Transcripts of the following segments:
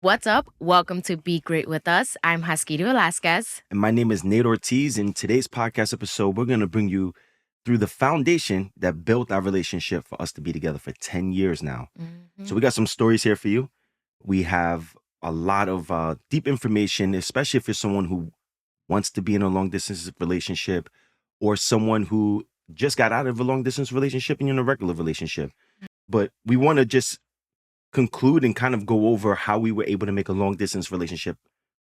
What's up? Welcome to Be Great With Us. I'm Haskiri Velasquez. And my name is Nate Ortiz. In today's podcast episode, we're going to bring you through the foundation that built our relationship for us to be together for 10 years now. So we got some stories here for you. We have a lot of deep information, especially if you're someone who wants to be in a long distance relationship or someone who just got out of a long distance relationship and you're in a regular relationship. But we want to just conclude and kind of go over how we were able to make a long distance relationship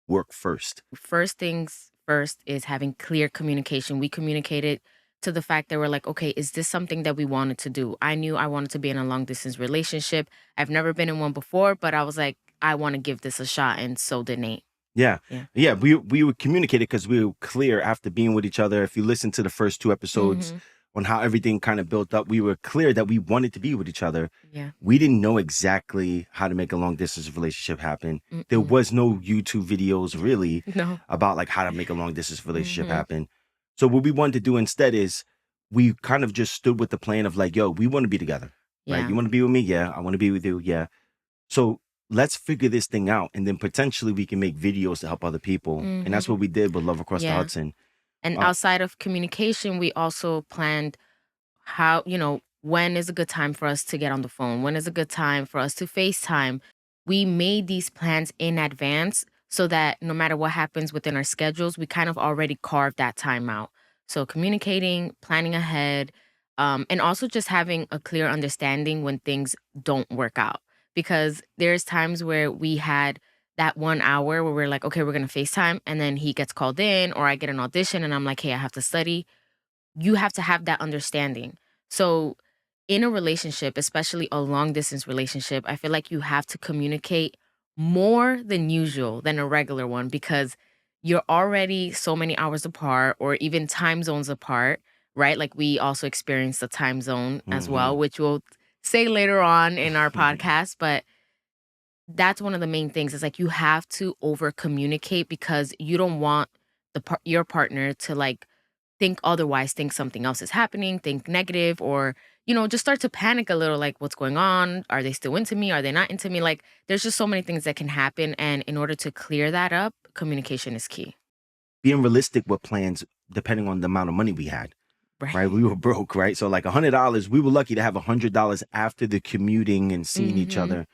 work first. First things first is having clear communication. We communicated to the fact that we're like, okay, is this something that we wanted to do? I knew I wanted to be in a long distance relationship. I've never been in one before, but I was like, I want to give this a shot. And so did Nate. Yeah. Yeah. We would communicate it because we were clear after being with each other. If you listen to the first two episodes on how everything kind of built up, we were clear that we wanted to be with each other. Yeah. We didn't know exactly how to make a long distance relationship happen. There was no YouTube videos really about like how to make a long distance relationship happen. So what we wanted to do instead is we kind of just stood with the plan of like, yo, we want to be together. Right? Yeah. You want to be with me? Yeah. I want to be with you. Yeah. So let's figure this thing out, and then potentially we can make videos to help other people. And that's what we did with Love Across the Hudson. And outside of communication, we also planned how, when is a good time for us to get on the phone? When is a good time for us to FaceTime? We made these plans in advance so that no matter what happens within our schedules, we kind of already carved that time out. So communicating, planning ahead, and also just having a clear understanding when things don't work out. Because there's times where we had that 1 hour where we're like, okay, we're going to FaceTime. And then he gets called in or I get an audition and I'm like, hey, I have to study. You have to have that understanding. So in a relationship, especially a long distance relationship, I feel like you have to communicate more than usual than a regular one because you're already so many hours apart or even time zones apart, right? Like we also experience the time zone as well, which we'll say later on in our podcast. But that's one of the main things is like you have to over communicate because you don't want your partner to like think otherwise, think something else is happening, think negative, or, just start to panic a little like, what's going on? Are they still into me? Are they not into me? Like, there's just so many things that can happen. And in order to clear that up, communication is key. Being realistic with plans, depending on the amount of money we had, right? We were broke, right? So like $100, we were lucky to have $100 after the commuting and seeing each other.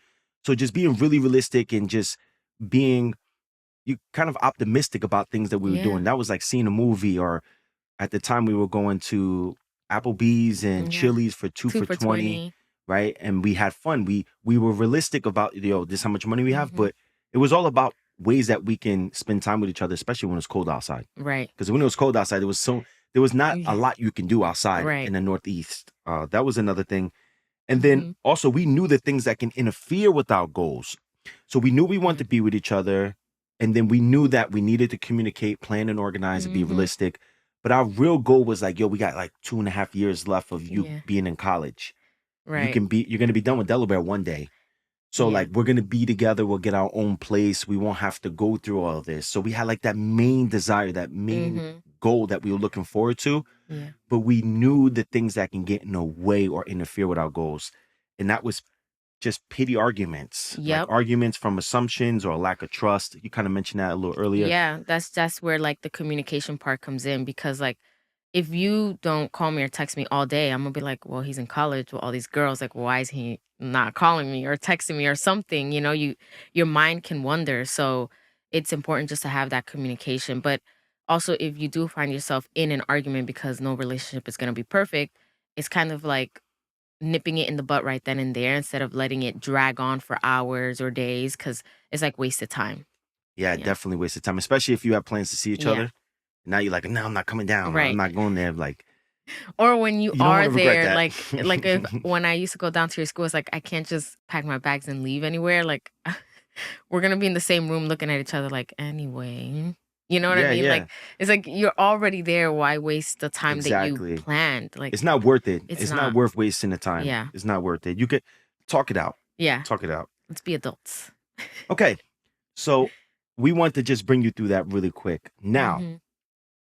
So just being really realistic and just being you kind of optimistic about things that we were doing. That was like seeing a movie, or at the time we were going to Applebee's and Chili's for two for 20, right? And we had fun. We were realistic about, this is how much money we have, but it was all about ways that we can spend time with each other, especially when it's cold outside. Right. Because when it was cold outside, there was not a lot you can do outside in the Northeast. That was another thing. And then also we knew the things that can interfere with our goals. So we knew we wanted to be with each other. And then we knew that we needed to communicate, plan and organize and be realistic. But our real goal was like, yo, we got like 2.5 years left of you being in college. Right. You're going to be done with Delaware one day. So like, we're going to be together. We'll get our own place. We won't have to go through all of this. So we had like that main desire, that main goal that we were looking forward to. Yeah. But we knew the things that can get in the way or interfere with our goals. And that was just petty arguments. Like arguments from assumptions or a lack of trust. You kind of mentioned that a little earlier. Yeah, that's where like the communication part comes in because like if you don't call me or text me all day, I'm gonna be like, well, he's in college with all these girls. Like, why is he not calling me or texting me or something? Your mind can wonder. So it's important just to have that communication. But also if you do find yourself in an argument because no relationship is gonna be perfect, it's kind of like nipping it in the butt right then and there instead of letting it drag on for hours or days because it's like wasted time. Yeah, definitely wasted time, especially if you have plans to see each other. Now you're like, no, I'm not coming down. Right. I'm not going there. Like, or when you don't are wanna regret there, that. like if when I used to go down to your school, it's like I can't just pack my bags and leave anywhere. Like we're gonna be in the same room looking at each other like anyway. You know what I mean? Yeah. Like it's like you're already there. Why waste the time that Exactly. you planned? Like It's not worth it. It's It's not not. worth wasting the time. Yeah. It's not worth it. You could talk it out. Yeah. Talk it out. Let's be adults. Okay. So we want to just bring you through that really quick. Now,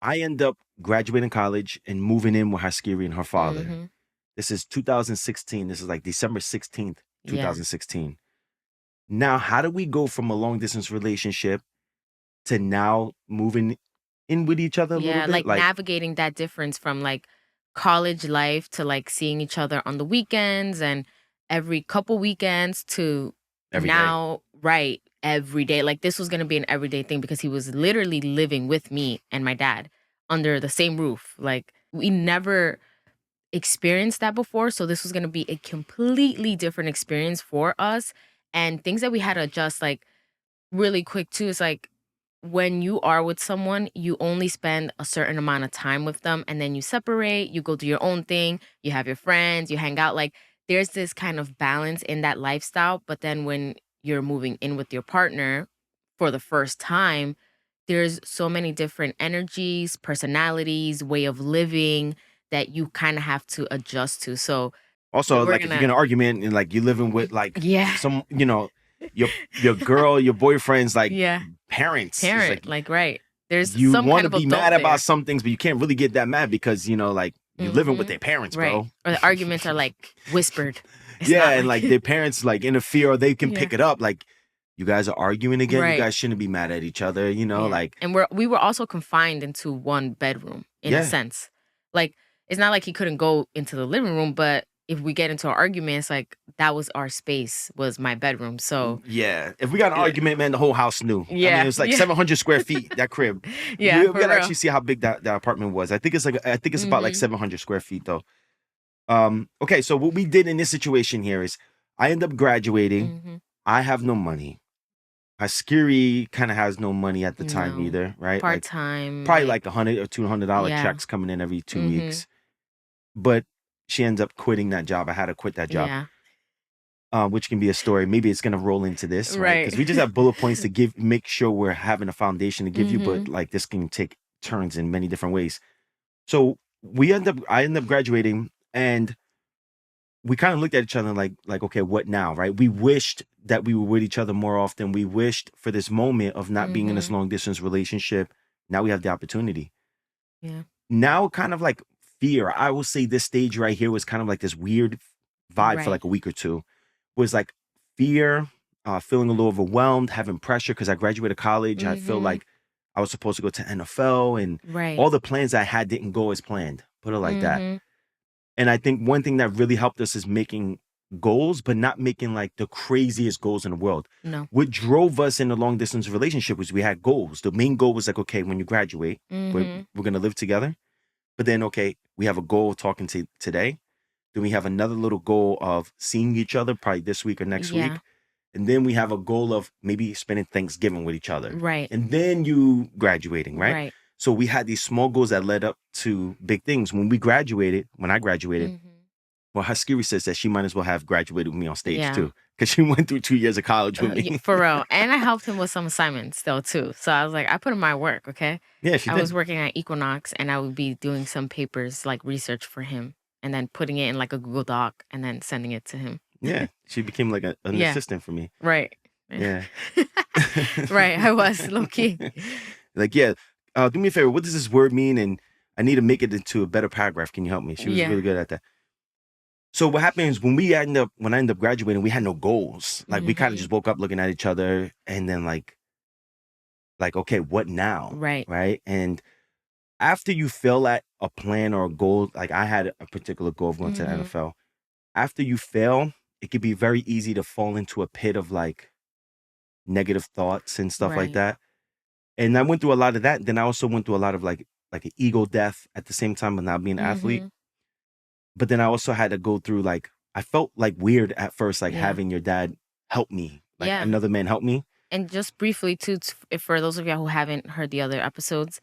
I end up graduating college and moving in with Haskiri and her father. This is 2016. This is like December 16th, 2016. Now, how do we go from a long distance relationship to now moving in with each other a little Yeah, bit? like Like navigating that difference from like college life to like seeing each other on the weekends and every couple weekends to every day. now, right, every day. Like this was going to be an everyday thing because he was literally living with me and my dad under the same roof. Like we never experienced that before. So this was going to be a completely different experience for us and things that we had to adjust like really quick too. Is like when you are with someone, you only spend a certain amount of time with them and then you separate, you go do your own thing, you have your friends, you hang out. Like there's this kind of balance in that lifestyle. But then when you're moving in with your partner for the first time, there's so many different energies, personalities, way of living that you kind of have to adjust to. So Also, we're like if you get gonna, in an argument and like you're living with like yeah, some, your girl, your boyfriend's like yeah, parents. It's parent, like like, right. There's you some want kind to of be mad adult about there. some things, but you can't really get that mad because like you're living with Mhm. their parents, Right. bro. Or the arguments are, like, whispered. It's Yeah, not and like like their parents like interfere or they can Yeah. pick it up. Like you guys are arguing again. You Right. guys shouldn't be mad at each other. Yeah. Like And we were also confined into one bedroom in a yeah, sense. Like, it's not like he couldn't go into the living room, but if we get into an argument, it's like that was our space, was my bedroom. So, yeah. If we got an yeah. argument, man, the whole house knew. I mean, it Yeah. was like Yeah. 700 square feet. That crib. Yeah, We for gotta real. actually see how big that apartment was. I think it's about like Mhm. 700 square feet though. Okay, so what we did in this situation here is I end up graduating. Mhm. I have no money. Haskiri kind of has no money at the time No. either, right? Like Part-time, probably like like $100 or $200 yeah. checks coming in every 2 weeks. Mhm. But she ends up quitting that job. I had to quit that job, Yeah. which can be a story. Maybe it's gonna roll into this, right? Right. Because we just have bullet points to make sure we're having a foundation to give you, but Mhm. like this can take turns in many different ways. So I end up graduating and we kind of looked at each other like okay, what now, right? We wished that we were with each other more often. We wished for this moment of not being in this Mhm. long distance relationship. Now we have the opportunity. Yeah. Now kind of like fear. I will say this stage right here was kind of like this weird vibe for Right. like a week or two. Was like fear, feeling a little overwhelmed, having pressure because I graduated college. I feel Mhm. like I was supposed to go to NFL and Right. all the plans I had didn't go as planned. Put it like that. Mhm. And I think one thing that really helped us is making goals, but not making like the craziest goals in the world. No. What drove us in a long distance relationship was we had goals. The main goal was like, okay, when you graduate, Mhm. we're gonna live together. But then, okay, we have a goal of talking to today. Then we have another little goal of seeing each other probably this week or next Yeah. week. And then we have a goal of maybe spending Thanksgiving with each other. Right. And then you graduating, right? Right. So we had these small goals that led up to big things. When I graduated, Mhm. well, Haskiri says that she might as well have graduated with me on stage Yeah. too, because she went through 2 years of college with Yeah, me. for real. And I helped him with some assignments though too. So I was like, I put in my work, okay? Yeah, she I was did. working at Equinox and I would be doing some papers like research for him and then putting it in like a Google Doc and then sending it to him. Yeah, she became like an Yeah. assistant for me. Right. Yeah. Yeah. Right. I was low key. Like, yeah, do me a favor. What does this word mean? And I need to make it into a better paragraph. Can you help me? She was Yeah. really good at that. So what happens when I end up graduating, we had no goals. Like we kind of Mhm. just woke up looking at each other and then like, okay, what now? Right. Right. And after you fail at a plan or a goal, like I had a particular goal of going to the Mhm. NFL. After you fail, it could be very easy to fall into a pit of like negative thoughts and stuff like Right. that. And I went through a lot of that. Then I also went through a lot of like an ego death at the same time of not being an athlete. Mhm. But then I also had to go through like I felt like weird at first, like Yeah. having your dad help me, like Yeah. another man help me. And just briefly too, if for those of y'all who haven't heard the other episodes,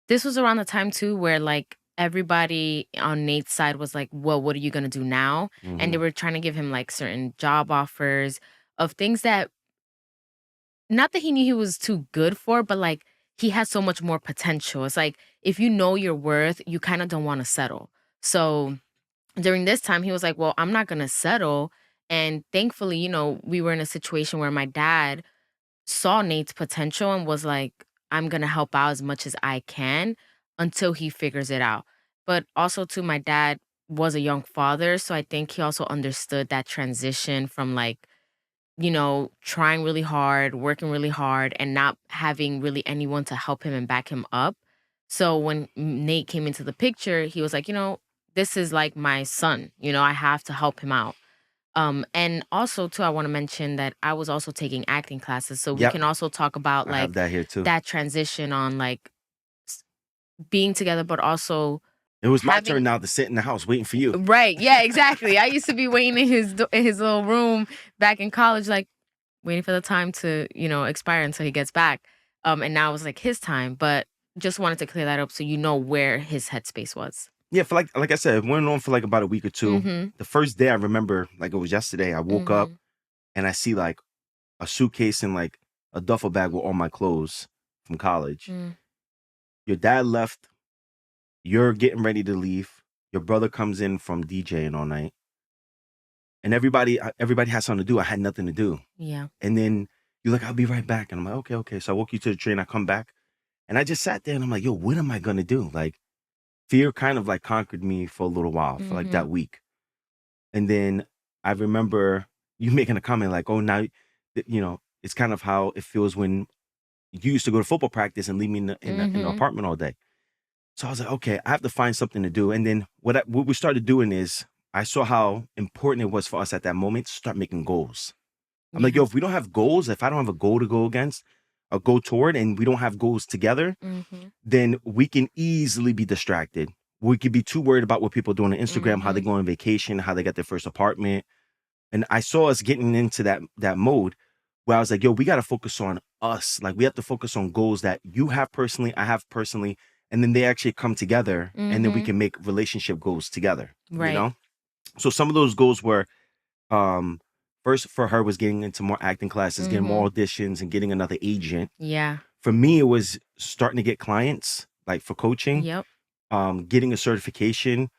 this was around the time too where like everybody on Nate's side was like, "Well, what are you gonna do now?" And they Hmm. were trying to give him like certain job offers of things that not that he knew he was too good for, but like he has so much more potential. It's like if you know your worth, you kind of don't want to settle. So during this time, he was like, "Well, I'm not gonna settle." And thankfully, we were in a situation where my dad saw Nate's potential and was like, I'm gonna help out as much as I can until he figures it out. But also, too, my dad was a young father. So I think he also understood that transition from like trying really hard, working really hard, and not having really anyone to help him and back him up. So when Nate came into the picture, he was like, this is like my son. I have to help him out. And also too, I want to mention that I was also taking acting classes. So we Yep. can also talk about I have like that here too. that transition on like s- being together, but also It was my having turn now to sit in the house waiting for you. right. Yeah, exactly. I used to be waiting in his little room back in college, like waiting for the time to, expire until he gets back. And now it was like his time, but just wanted to clear that up so you know where his headspace was. Yeah, for like I said, it went on for like about a week or two. Mhm. The first day I remember, like it was yesterday, I woke up Mhm. and I see like a suitcase and like a duffel bag with all my clothes from college. Mm. Your dad left, you're getting ready to leave. Your brother comes in from DJing all night. And everybody has something to do. I had nothing to do. Yeah. And then you're like, I'll be right back. And I'm like, okay, okay. So I walk you to the train, I come back. And I just sat there and I'm like, yo, what am I gonna do? Like fear kind of like conquered me for a little while, for like Mhm. that week. And then I remember you making a comment like, oh, now, it's kind of how it feels when you used to go to football practice and leave me in the Mhm. apartment all day. So I was like, okay, I have to find something to do. And then what we started doing is I saw how important it was for us at that moment to start making goals. I'm like, Yeah. yo, if we don't have goals, if I don't have a goal to go against, or go toward, and we don't have goals together, Mhm. then we can easily be distracted. We could be too worried about what people do on Instagram, how they Mhm. go on vacation, how they got their first apartment. And I saw us getting into that mode where I was like, yo, we got to focus on us. Like we have to focus on goals that you have personally, I have personally, and then they actually come together and then we Mhm. can make relationship goals together, Right. So some of those goals were um first for her was getting into more acting classes, getting more Mhm. auditions and getting another agent. Yeah. For me, it was starting to get clients like for coaching, Yep. getting a certification,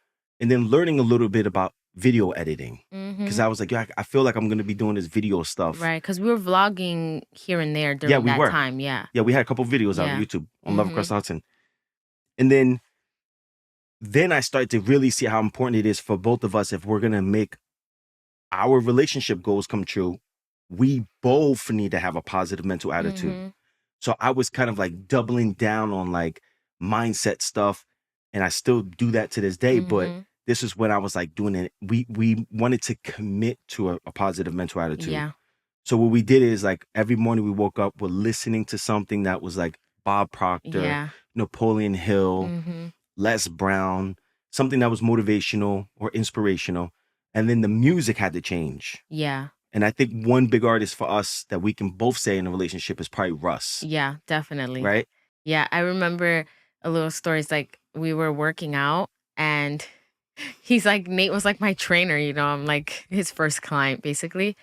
and then learning a little bit about video editing. Because Mhm. I was like, yeah, I feel like I'm gonna be doing this video stuff. Right, because we were vlogging here and there Yeah, during we that were. time. Yeah. Yeah, we had a couple videos out on Yeah. YouTube on Love Across Mhm. the Hudson. And then I started to really see how important it is for both of us if we're gonna make our relationship goals come true. We both need to have a positive mental attitude. Mhm. So I was kind of like doubling down on like mindset stuff. And I still do that to this day. But Mhm. this is when I was like doing it. We wanted to commit to a positive mental attitude. Yeah. So what we did is like every morning we woke up, we're listening to something that was like Bob Proctor, Yeah. Napoleon Hill, Mhm. Les Brown, something that was motivational or inspirational. And then the music had to change. Yeah. And I think one big artist for us that we can both say in a relationship is probably Russ, Yeah, definitely. right? Yeah, I remember a little stories like we were working out and he's like Nate was like my trainer, I'm like his first client basically.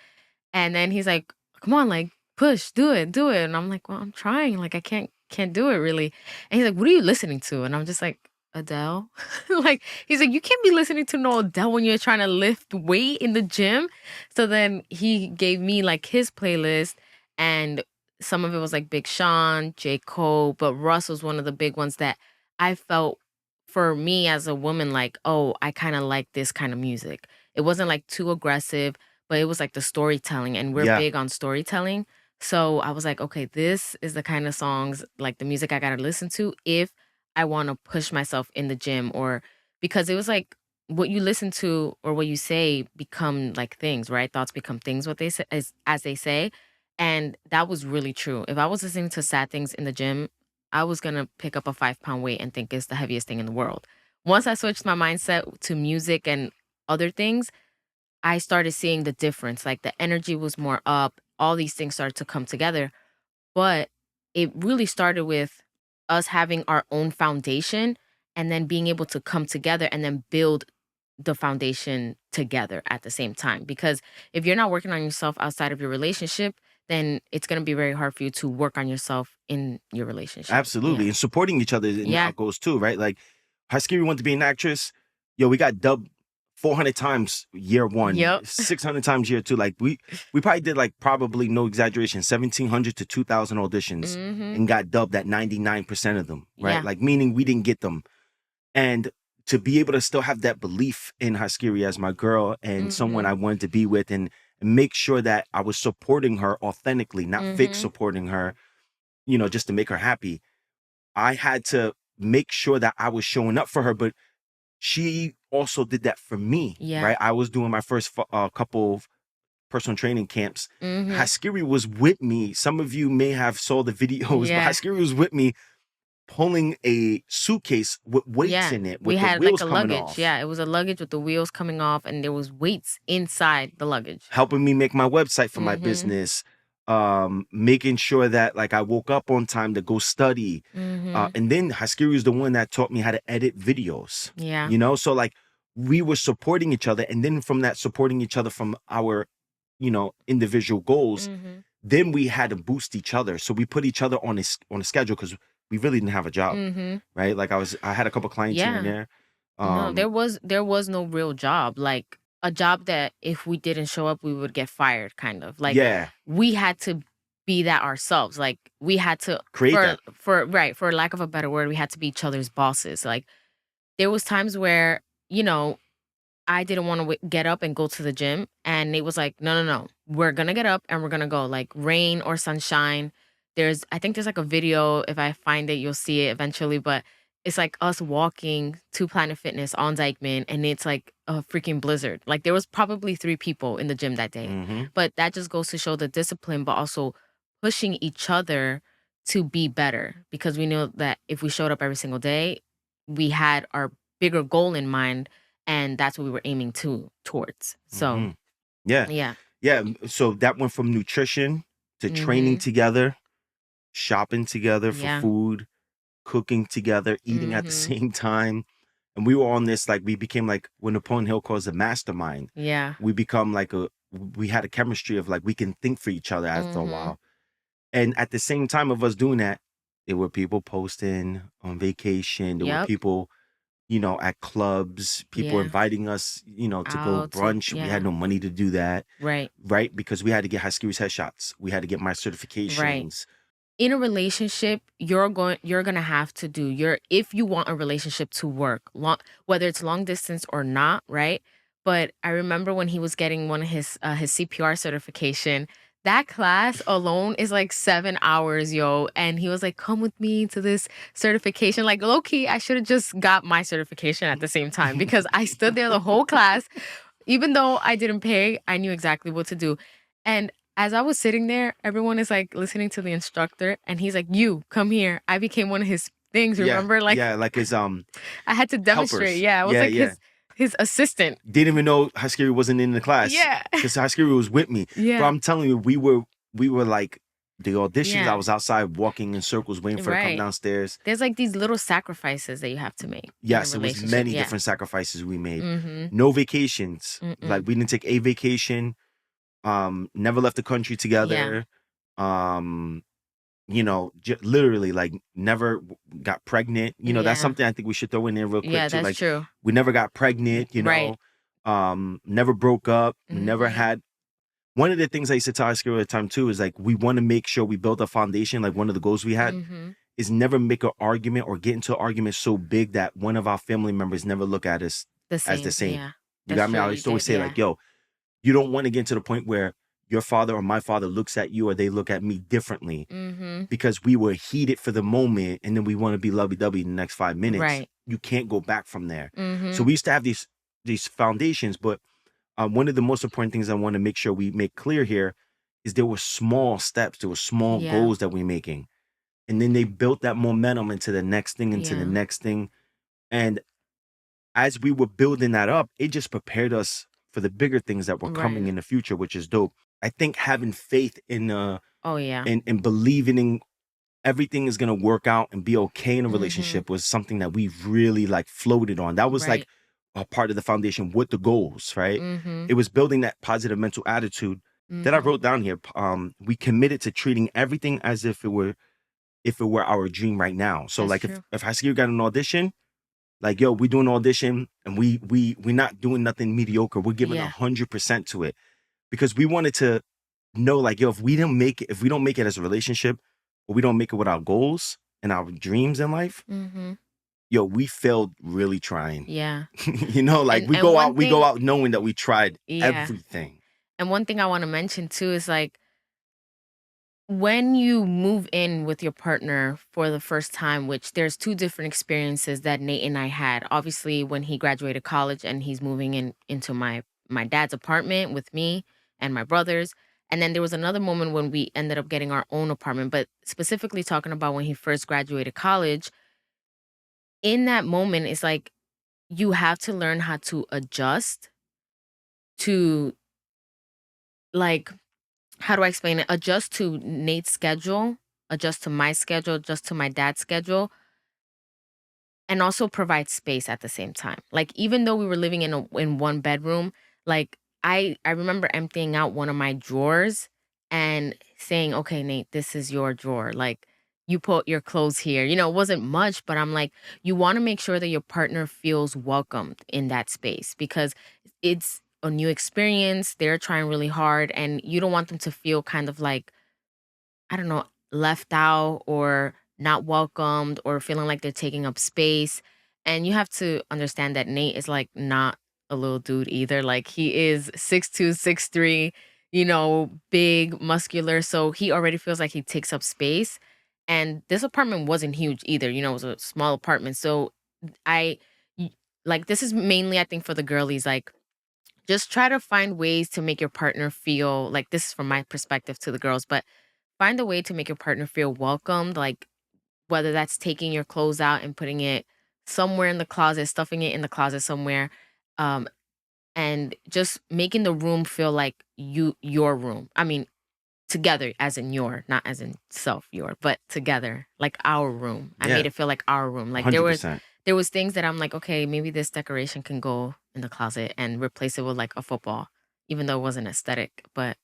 And then he's like, "Come on, like push, do it." And I'm like, "Well, I'm trying. Like I can't do it really." And he's like, "What are you listening to?" And I'm just like, "Adele." Like he's like, "You can't be listening to no Adele when you're trying to lift weight in the gym." So then he gave me like his playlist and some of it was like Big Sean, J. Cole, but Russ was one of the big ones that I felt for me as a woman like, "Oh, I kind of like this kind of music." It wasn't like too aggressive but it was like the storytelling, and we're Yeah, big on storytelling. So I was like, okay, this is the kind of songs, like the music I gotta listen to if I wanna push myself in the gym or because it was like what you listen to or what you say become like things, right? Thoughts become things, what they say as they say. And that was really true. If I was listening to sad things in the gym, I was gonna pick up a 5 pound weight and think it's the heaviest thing in the world. Once I switched my mindset to music and other things, I started seeing the difference, like, the energy was more up, all these things started to come together, but it really started with us having our own foundation and then being able to come together and then build the foundation together at the same time, because if you're not working on yourself outside of your relationship, then it's gonna be very hard for you to work on yourself in your relationship. Yeah. absolutely. And supporting each other in our Yeah. goals too, right? Like Haskiri wanted to be an actress. Yo, we got dubbed 400 times year one, Yep. 600 times year two. Like we probably did like probably no exaggeration, 1,700 to 2,000 auditions Mhm. and got dubbed at 99% of them, right? Yeah. Like meaning we didn't get them. And to be able to still have that belief in Haskiri as my girl and someone I Mhm. wanted to be with, and and make sure that I was supporting her authentically, not fake supporting her, just to make her happy. I had to make sure that I was showing up for her, but she also did that for me, Yeah. right? I was doing my first couple of personal training camps. Mm-hmm. Haskiri was with me. Some of you may have saw the videos, Yeah. but Haskiri was with me pulling a suitcase with weights in it, We with the had like wheels a coming luggage. off. Yeah, it was a luggage with the wheels coming off, and there was weights inside the luggage. Helping me make my website for my business, making sure that like I woke up on time to go study. And then Haskiri is the one that taught me how to edit videos. Yeah. So like we were supporting each other, and then from that supporting each other from our, individual goals, then we had to boost each other. So we put each other on a schedule because we really didn't have a job, right? Like I had a couple clients here and Yeah. there. No, there was no real job. Like a job that if we didn't show up, we would get fired, kind of. Like Yeah, we had to be that ourselves. Like we had to create that. for lack of a better word, we had to be each other's bosses. Like there was times where, I didn't want to get up and go to the gym. And Nate was like, no, no, no. We're going to get up and we're going to go, like rain or sunshine. I think there's like a video. If I find it, you'll see it eventually. But it's like us walking to Planet Fitness on Dykeman, and it's like a freaking blizzard. Like there was probably 3 people in the gym that day. But that just goes to show the discipline, but also pushing each other to be better. Because we know that if we showed up every single day, we had our bigger goal in mind, and that's what we were aiming towards. So Yeah. So that went from nutrition to training together, shopping together for food, cooking together, eating at the same time. And we were on this, like we became like what Napoleon Hill calls a mastermind. Yeah. We become like we had a chemistry of like we can think for each other after a while. And at the same time of us doing that, there were people posting on vacation. There were people, at clubs, people inviting us, to go Out brunch. We had no money to do that. Right. Right. Because we had to get Haskiri's headshots. We had to get my certifications. Right. In a relationship, you're gonna have to do if you want a relationship to work, whether it's long distance or not, right? But I remember when he was getting one of his CPR certification, that class alone is like 7 hours, yo. And he was like, "Come with me to this certification." Like low key, I should have just got my certification at the same time because I stood there the whole class. Even though I didn't pay, I knew exactly what to do. And as I was sitting there, everyone is like listening to the instructor, and he's like, "You come here." I became one of his things. Remember, like like his I had to demonstrate. helpers. Yeah, I was like his assistant. Didn't even know Haskiri wasn't in the class. Yeah, because Haskiri was with me. Yeah, but I'm telling you, we were like the auditions. I was outside walking in circles, waiting for her to come downstairs. There's like these little sacrifices that you have to make. Yes, it was many different sacrifices we made. No vacations. Like we didn't take a vacation. Never left the country together. Literally like never got pregnant. That's something I think we should throw in there real quick too. That's like true. We never got pregnant, never broke up, never had. One of the things I used to tell Haskiri at the time too is like we want to make sure we build a foundation. Like one of the goals we had is never make an argument or get into an argument so big that one of our family members never look at us as the same. Yeah. You got me? I used to always say like, yo, you don't want to get to the point where your father or my father looks at you or they look at me differently because we were heated for the moment and then we want to be lovey-dovey in the next 5 minutes. Right. You can't go back from there. So we used to have these foundations, but one of the most important things I want to make sure we make clear here is there were small steps, there were small goals that we're making. And then they built that momentum into the next thing, into the next thing. And as we were building that up, it just prepared us for the bigger things that were coming in the future, which is dope. I think having faith in and believing in everything is gonna work out and be okay in a relationship was something that we really like floated on. That was like a part of the foundation with the goals, right? It was building that positive mental attitude that I wrote down here. We committed to treating everything as if it were our dream right now. So That's like true. if Haskiri got an audition, like, yo, we doing an audition and we're not doing nothing mediocre. We're giving 100% to it because we wanted to know, like, yo, if we don't make it as a relationship, or we don't make it with our goals and our dreams in life, yo, we failed really trying. Yeah. Like we go out knowing that we tried everything. And one thing I want to mention too is like when you move in with your partner for the first time, which there's two different experiences that Nate and I had. Obviously, when he graduated college and he's moving in into my dad's apartment with me and my brothers. And then there was another moment when we ended up getting our own apartment, but specifically talking about when he first graduated college, in that moment it's like you have to learn how to adjust to like how do I explain it? Adjust to Nate's schedule, adjust to my schedule, adjust to my dad's schedule, and also provide space at the same time. Like even though we were living in one bedroom, like I remember emptying out one of my drawers and saying, "Okay, Nate, this is your drawer. Like you put your clothes here." It wasn't much, but I'm like, you want to make sure that your partner feels welcomed in that space because it's a new experience. They're trying really hard and you don't want them to feel kind of like I don't know, left out or not welcomed or feeling like they're taking up space. And you have to understand that Nate is like not a little dude either. Like he is 6'2", 6'3", big, muscular. So he already feels like he takes up space. And this apartment wasn't huge either. It was a small apartment. So I y- like this is mainly I think for the girlies, like just try to find ways to make your partner feel like this is from my perspective to the girls, but find a way to make your partner feel welcomed, like whether that's taking your clothes out and putting it somewhere in the closet, stuffing it in the closet somewhere, um, and just making the room feel like your room. I mean, together as in your, not as in self your, but together, like our room. I made Yeah, it feel like our room. Like there was 100%. there was things that I'm like, okay, maybe this decoration can go in the closet and replace it with like a football, even though it wasn't aesthetic, but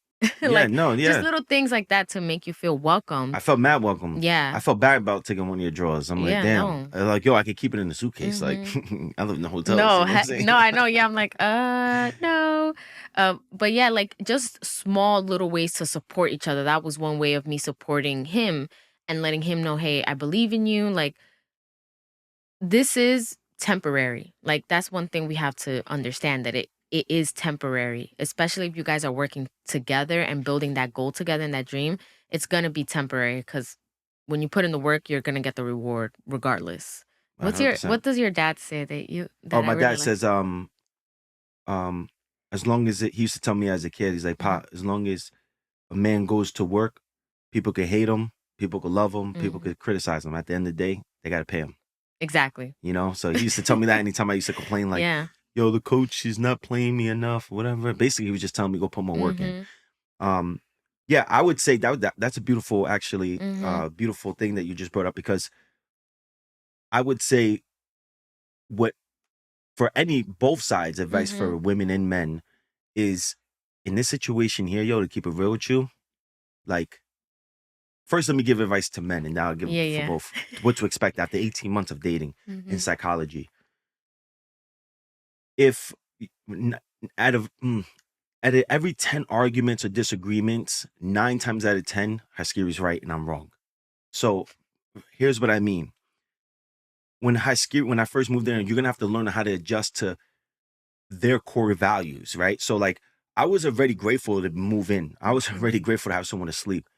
Yeah, like no, just yeah. little things like that to make you feel welcomed. I felt mad welcome. Yeah. I felt bad about taking one of your drawers. I'm like, Yeah, damn. no. Like, yo, I could keep it in the suitcase. Like, Mhm. I live in the hotels. No, You know what I'm saying? no, I know. Yeah, I'm like, no. But yeah, like just small little ways to support each other. That was one way of me supporting him and letting him know, hey, I believe in you. Like, this is temporary. Like, that's one thing we have to understand that it is temporary, especially if you guys are working together and building that goal together and that dream. It's gonna be temporary because when you put in the work, you're gonna get the reward regardless. What 100%. does your dad say Oh, that I my really dad like? says, um, as long as he used to tell me as a kid, he's like, Mhm, Pop, as long as a man goes to work, people could hate him, people could love him, people mhm. could criticize him. At the end of the day, they got to pay him. Exactly. So he used to tell me that anytime I used to complain, like, Yeah. yo, the coach is not playing me enough, whatever. Basically, he was just telling me go put more work in. Mhm, Um, yeah, I would say that's a beautiful, actually, mhm, beautiful thing that you just brought up because I would say what for any both sides, advice mhm. for women and men is in this situation here, yo, to keep it real with you, like first let me give advice to men and now I'll give Yeah, for yeah. both what to expect after 18 months of dating in Mhm, psychology. If n- out of every 10 arguments or disagreements, 9 times out of 10, Haskiri's right and I'm wrong. So here's what I mean. When I first moved in, you're gonna have to learn how to adjust to their core values, right? So like I was already grateful to move in. I was mhm, already grateful to have someone to sleep.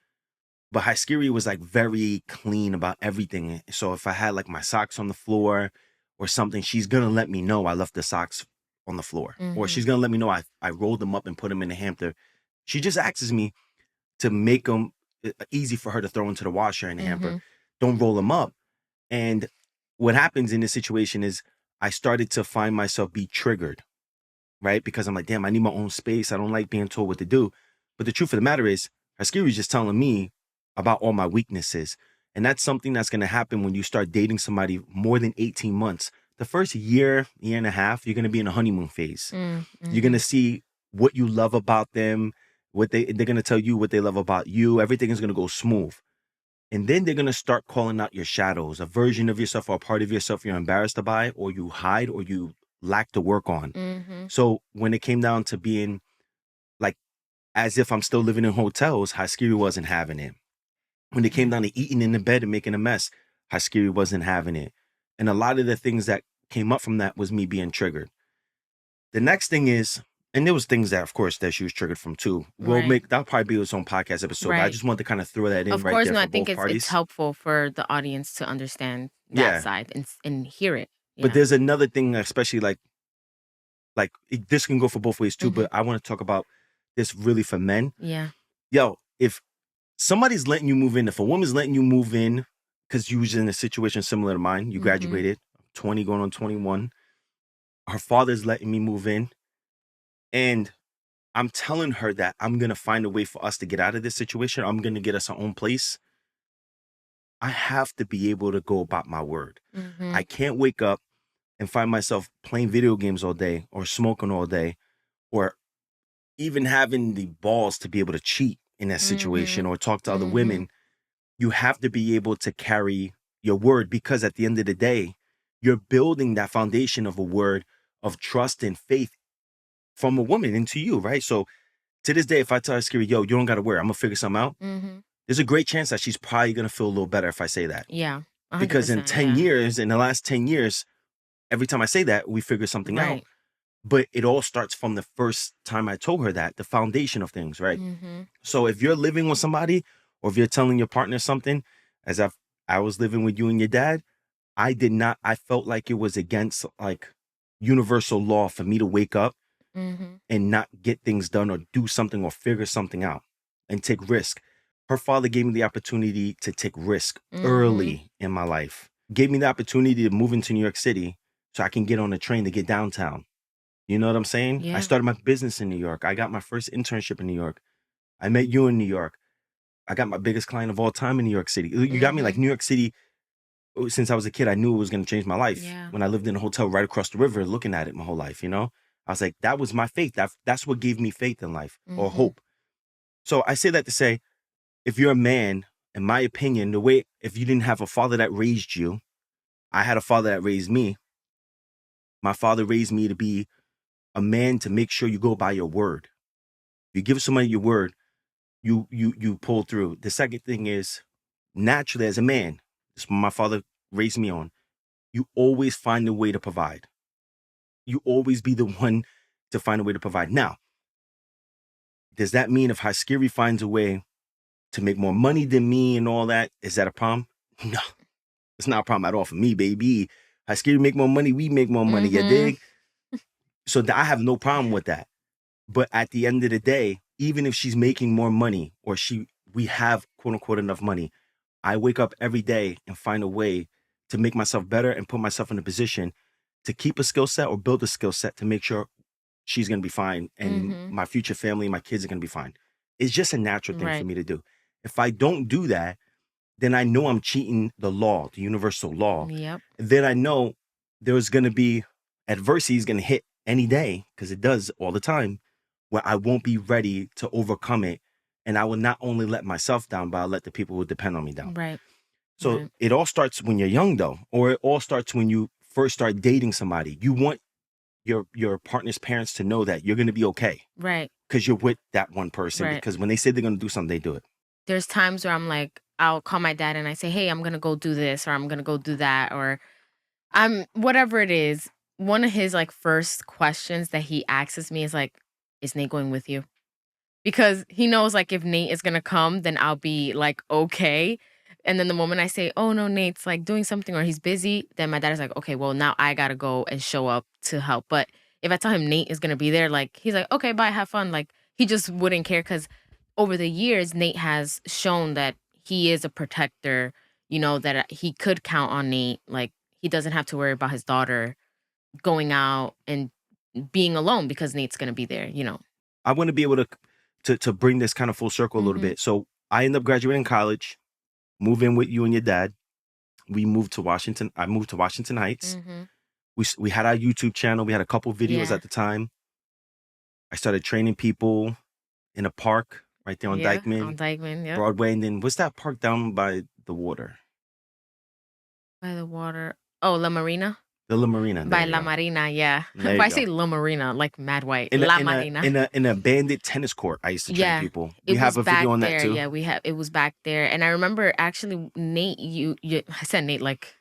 But Haskiri was like very clean about everything. So if I had like my socks on the floor or something, she's gonna let me know I left the socks on the floor. Or she's mhm, gonna let me know I rolled them up and put them in the hamper. She just asks me to make them easy for her to throw into the washer and the hamper. mhm, Don't roll them up. And what happens in this situation is I started to find myself be triggered, right? Because I'm like, damn, I need my own space. I don't like being told what to do. But the truth of the matter is, Haskiri is just telling me about all my weaknesses. And that's something that's going to happen when you start dating somebody more than 18 months. The first year and a half, you're going to be in a honeymoon phase. mm, You're going to mhm, see what you love about them, they're going to tell you what they love about you. Everything is going to go smooth. And then they're going to start calling out your shadows, a version of yourself or a part of yourself you're embarrassed by, or you hide, or you lack to work on. mhm, So when it came down to being like as if I'm still living in hotels, Haskiri wasn't having it. When it came mhm, down to eating in the bed and making a mess, Haskiri wasn't having it. And a lot of the things that came up from that was me being triggered. The next thing is, And there was things that, of course, that she was triggered from too. Right. That'll probably be its own podcast episode, but I Right. just wanted to kind of throw that in Of right course, there no, I for think both it's parties. helpful for the audience to understand that Yeah. side and hear it. But Yeah. there's another thing, especially this can go for both ways too, Mhm. but I want to talk about this really for men. Yeah. Yo, if somebody's letting you move in, if a woman's letting you move in because you was in a situation similar to mine, you Mhm. graduated, 20 going on 21, her father's letting me move in, and I'm telling her that I'm going to find a way for us to get out of this situation. I'm going to get us our own place. I have to be able to go about my word. I Mhm. can't wake up and find myself playing video games all day or smoking all day or even having the balls to be able to cheat in that situation Mhm. or talk to other Mhm. women. You have to be able to carry your word, because at the end of the day, you're building that foundation of a word of trust and faith from a woman into you, right? So to this day, if I tell her, Scary, yo, you don't got to worry, I'm going to figure something out. Mhm. There's a great chance that she's probably going to feel a little better if I say that. Yeah. Because in 100%. 10 Yeah. years, in the last 10 years, every time I say that, we figure something out. Right. But it all starts from the first time I told her that, the foundation of things, right? Mhm. So if you're living with somebody or if you're telling your partner something, as I was living with you and your dad, I felt like it was against like universal law for me to wake up Mhm. and not get things done or do something or figure something out and take risk. Her father gave me the opportunity to take risk Mhm. early in my life, gave me the opportunity to move into New York City so I can get on a train to get downtown. You know what I'm saying? I Yeah. started my business in New York. I got my first internship in New York. I met you in New York. I got my biggest client of all time in New York City. You got me like Mhm. New York City. Since I was a kid, I knew it was going to change my life. Yeah. When I lived in a hotel right across the river, looking at it my whole life, I was like, that was my faith. That's what gave me faith in life or Mhm. hope. So I say that to say, if you're a man, in my opinion, if you didn't have a father that raised you, I had a father that raised me. My father raised me to be a man to make sure you go by your word. If you give somebody your word, you pull through. The second thing is, naturally as a man, this is what my father raised me on. You always find a way to provide. You always be the one to find a way to provide. Now, does that mean if Haskiri finds a way to make more money than me and all that, is that a problem? No, it's not a problem at all for me, baby. Haskiri make more money, we make more money, you Mhm. dig? So I have no problem with that. But at the end of the day, even if she's making more money or we have quote unquote enough money, I wake up every day and find a way to make myself better and put myself in a position to keep a skill set or build a skill set to make sure she's going to be fine and Mhm. my future family, my kids are going to be fine. It's just a natural thing for Right. me to do. If I don't do that, then I know I'm cheating the law, the universal law. Yep. Then I know there's going to be adversity is going to hit any day, because it does all the time, where I won't be ready to overcome it. And I will not only let myself down, but I'll let the people who depend on me down. Right. So Right. it all starts when you're young, though, or it all starts when you first start dating somebody. You want your partner's parents to know that you're going to be okay Right. because you're with that one person. Right. Because when they say they're going to do something, they do it. There's times where I'm like, I'll call my dad and I say, "Hey, I'm gonna go do this, or I'm gonna go do that, or I'm whatever it is." One of his like first questions that he asks me is like, "Is Nate going with you?" Because he knows, like, if Nate is gonna come, then I'll be, like, okay, and then the moment I say, "Oh, no, Nate's, like, doing something or he's busy," then my dad is like, "Okay, well, now I gotta go and show up to help," but if I tell him Nate is gonna be there, like, he's like, "Okay, bye, have fun," like, he just wouldn't care because over the years, Nate has shown that he is a protector, that, he could count on Nate, like, he doesn't have to worry about his daughter going out and being alone because Nate's gonna be there. I want to be able to bring this kind of full circle a little Mhm. bit. So I end up graduating college, move in with you and your dad. We moved to Washington. I moved to Washington Heights. Mhm. We had our YouTube channel. We had a couple videos Yeah. at the time. I started training people in a park right there on Yeah, on Dykeman, Dykeman, yep. Broadway. And then what's that park down by the water? By the water. Oh, La Marina? The La Marina. There By you La go. Marina, yeah. There But you I go. say La Marina, like Mad White. In a La in a Marina. in a in a bandit tennis court, I used to train Yeah. people. We It have was a back video on that there. too. Yeah, it was back there. And I remember actually Nate, I said Nate like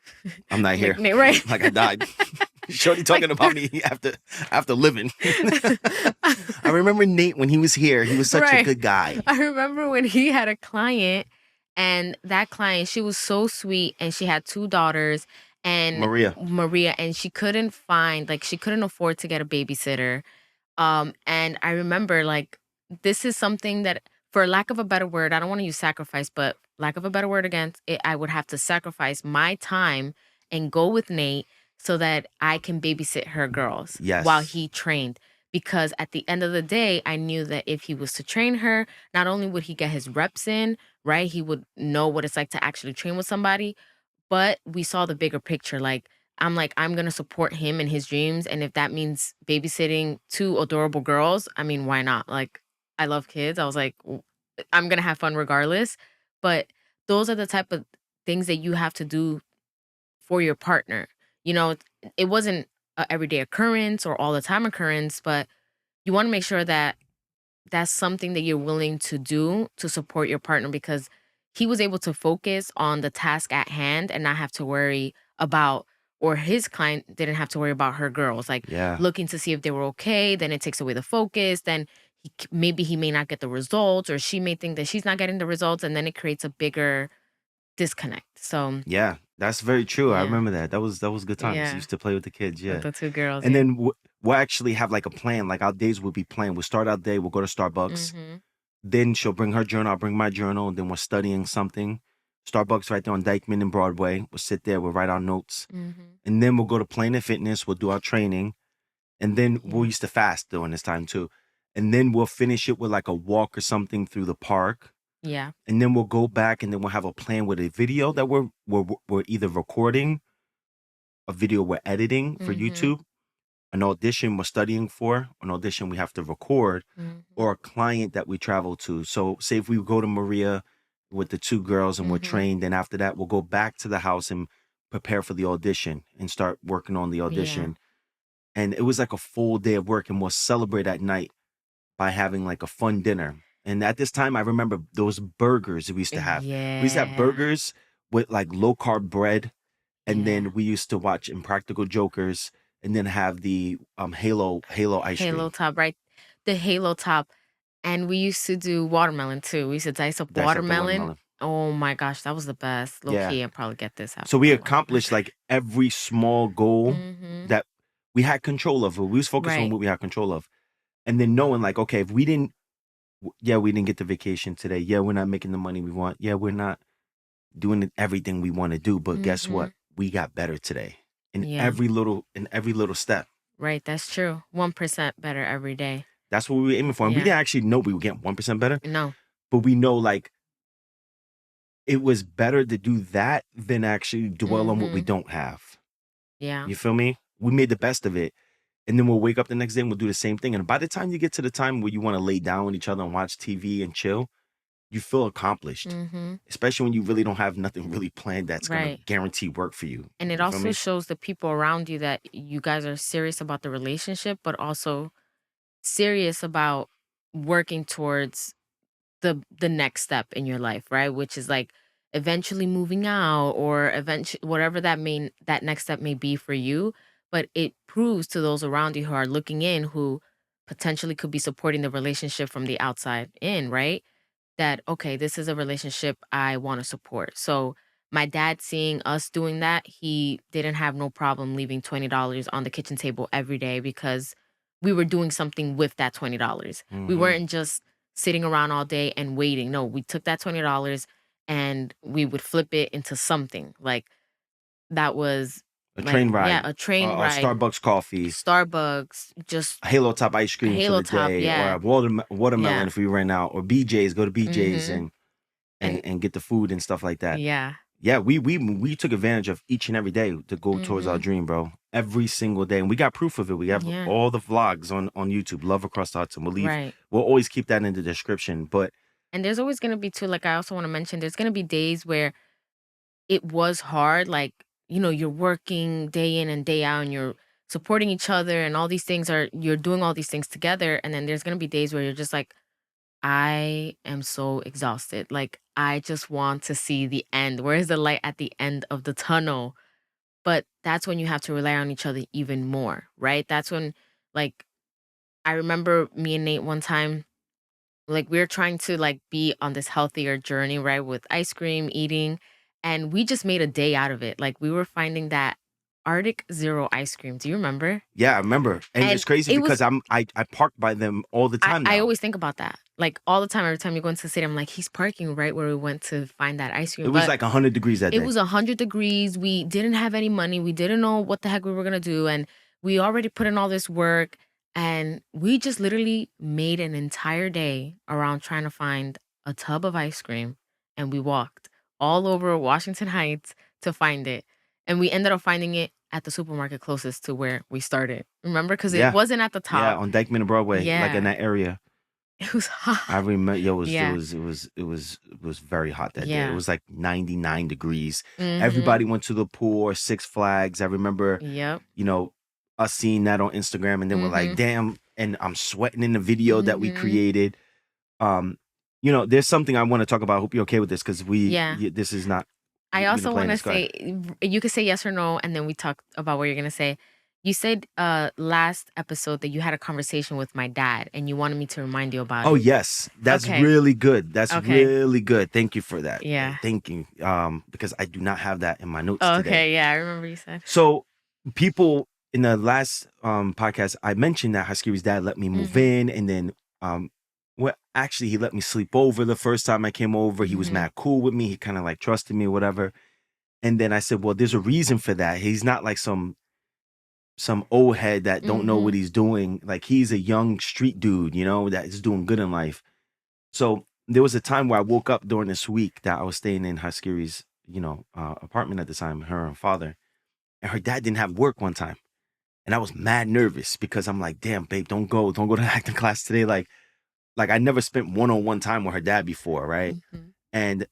I'm not like here. Nate, right? Like I died. Shorty Like talking about me after living. I remember Nate when he was here. He was such a right. good guy. I remember when he had a client, and that client, she was so sweet, and she had 2 daughters, and Maria. Maria, and she couldn't find, like, she couldn't afford to get a babysitter. And I remember, like, this is something that, for lack of a better word, I don't want to use sacrifice, but lack of a better word against it, I would have to sacrifice my time and go with Nate so that I can babysit her girls while Yes. he trained. Because at the end of the day, I knew that if he was to train her, not only would he get his reps in, right? He would know what it's like to actually train with somebody, but we saw the bigger picture. Like, I'm gonna support him in his dreams, and if that means babysitting 2 adorable girls, I mean, why not? Like, I love kids. I was like, I'm gonna have fun regardless. But those are the type of things that you have to do for your partner. It wasn't a everyday occurrence or all the time occurrence, but you wanna make sure that that's something that you're willing to do to support your partner, because he was able to focus on the task at hand and not have to worry about, or his client didn't have to worry about her girls, like Yeah. looking to see if they were okay. Then it takes away the focus. Then maybe he may not get the results, or she may think that she's not getting the results, and then it creates a bigger disconnect. So, Yeah. That's very true. I yeah, remember that. That was good times. yeah, Used to play with the kids. with Yeah. the 2 girls, And yeah. then we'll actually have like a plan. Like our days will be planned. We'll start our day. We'll go to Starbucks. Mm-hmm. Then she'll bring her journal. I'll bring my journal. And then we're studying something. Starbucks right there on Dykeman and Broadway. We'll sit there. We'll write our notes. Mm-hmm. And then we'll go to Planet Fitness. We'll do our training. And then we Yeah. used to fast during this time too. And then we'll finish it with like a walk or something through the park. Yeah. And then we'll go back and then we'll have a plan with a video that we're either recording, a video we're editing for Mm-hmm. YouTube, an audition we're studying for, an audition we have to record, Mm-hmm. or a client that we travel to. So say if we go to Maria with the 2 girls and we're Mm-hmm. trained, then after that we'll go back to the house and prepare for the audition and start working on the Yeah. audition. And it was like a full day of work, and we'll celebrate at night by having like a fun dinner. And at this time, I remember those burgers we used to have. We used to have Yeah. burgers with like low carb bread, and Yeah. then we used to watch Impractical Jokers, and then have the Halo ice Halo cream. top, right? The Halo top. And we used to do watermelon too. We used to dice up Dice up the watermelon. watermelon. Oh my gosh, that was the best. Low Yeah. key, I'll probably get this So after we my life. accomplished like every small goal Mm-hmm. that we had control of. We was focused on Right. what we had control of, and then knowing like, okay, if we didn't, yeah, we didn't get the vacation today. Yeah, we're not making the money we want. Yeah, we're not doing everything we want to do. But guess Mm-hmm. what? We got better today Yeah. in every little step. Right. That's true. 1% better every day. That's what we were aiming for. And we Yeah. didn't actually know we were getting 1% better, No. but we know like it was better to do that than actually dwell on what we Mm-hmm. don't have. Yeah. You feel me? We made the best of it. And then we'll wake up the next day and we'll do the same thing. And by the time you get to the time where you want to lay down with each other and watch TV and chill, you feel accomplished. Mm-hmm. Especially when you really don't have nothing really planned that's gonna Right. guarantee work for you. And it You feel also me? shows the people around you that you guys are serious about the relationship, but also serious about working towards the next step in your life, right? Which is like eventually moving out, or eventually whatever that next step may be for you. But it proves to those around you who are looking in, who potentially could be supporting the relationship from the outside in, right? That, okay, this is a relationship I want to support. So my dad, seeing us doing that, he didn't have no problem leaving $20 on the kitchen table every day, because we were doing something with that $20. We Hmm. weren't just sitting around all day and waiting. No, we took that $20 and we would flip it into something. Like, that was A like, train yeah, ride, a train a ride, Starbucks coffee, Starbucks, just a Halo Top ice a cream for Halo the top, day, or yeah. a watermelon Yeah. if we ran out, or BJ's, go to BJ's Mhm. And and get the food and stuff like that. yeah. Yeah, we took advantage of each and every day to go towards our Mhm. dream, bro. Every single day. And we got proof of it. We have Yeah. all the vlogs on YouTube, Love Across the Hudson. Right. We'll always keep that in the description. But And there's always gonna be too, like, I also wanna mention, there's gonna be days where it was hard, like, you're working day in and day out, and you're supporting each other, and all these things are you're doing all these things together, and then there's gonna be days where you're just like, "I am so exhausted. Like, I just want to see the end. Where is the light at the end of the tunnel?" but that's when you have to rely on each other even more, right? That's when, like, I remember me and Nate one time, like, we were trying to, like, be on this healthier journey, right, with ice cream, eating, and we just made a day out of it. Like, we were finding that Arctic Zero ice cream. Do you remember? Yeah, I remember. And And it's crazy it was because I park by them all the time I now. always think about that. Like, all the time, every time you go into the city, I'm like, "He's parking right where we went to find that ice It cream." was But like 100 degrees that it day. was 100 degrees, we didn't have any money, we didn't know what the heck we were gonna do, and we already put in all this work, and we just literally made an entire day around trying to find a tub of ice cream, and we walked all over Washington Heights to find it, and we ended up finding it at the supermarket closest to where we started. Remember? Because it Yeah. wasn't at the Yeah, top. on Dykeman and Broadway, like in Yeah. that area. It was I hot. remember, yo, Yeah. it was very hot that day. It Yeah. was like 99 degrees. Mhm. Everybody went to the pool or Six Flags. I remember, Yep. you know, us seeing that on Instagram, and then we're like, Mhm. damn, and I'm sweating in the video that we Mhm. created. Um, there's something I want to talk about. I hope you're okay with this because Yeah. this is not, I we didn't also plan wanna this. Go ahead. say, you could say yes or no, and then we talk about what you're gonna say. You said, last episode that you had a conversation with my dad, and you wanted me to remind you about Oh it. yes, that's Okay. really good. That's Okay. really good. Thank you for that. Yeah. Thank you. Because I do not have that in my notes today. Okay, yeah, I remember you said. So people in the last podcast, I mentioned that Haskiri's dad let me move Mhm. in, and then well, actually he let me sleep over the first time I came over. He was Mhm. mad cool with me. He kind of like trusted me, whatever. And then I said, well, there's a reason for that. He's not like some old head that don't know what Mhm. he's doing. Like he's a young street dude, that is doing good in life. So there was a time where I woke up during this week that I was staying in Haskiri's, apartment at the time, her and father, and her dad didn't have work one time. And I was mad nervous because I'm like, damn, babe, don't go to acting class today. Like I never spent one-on-one time with her dad before, right? Mhm. And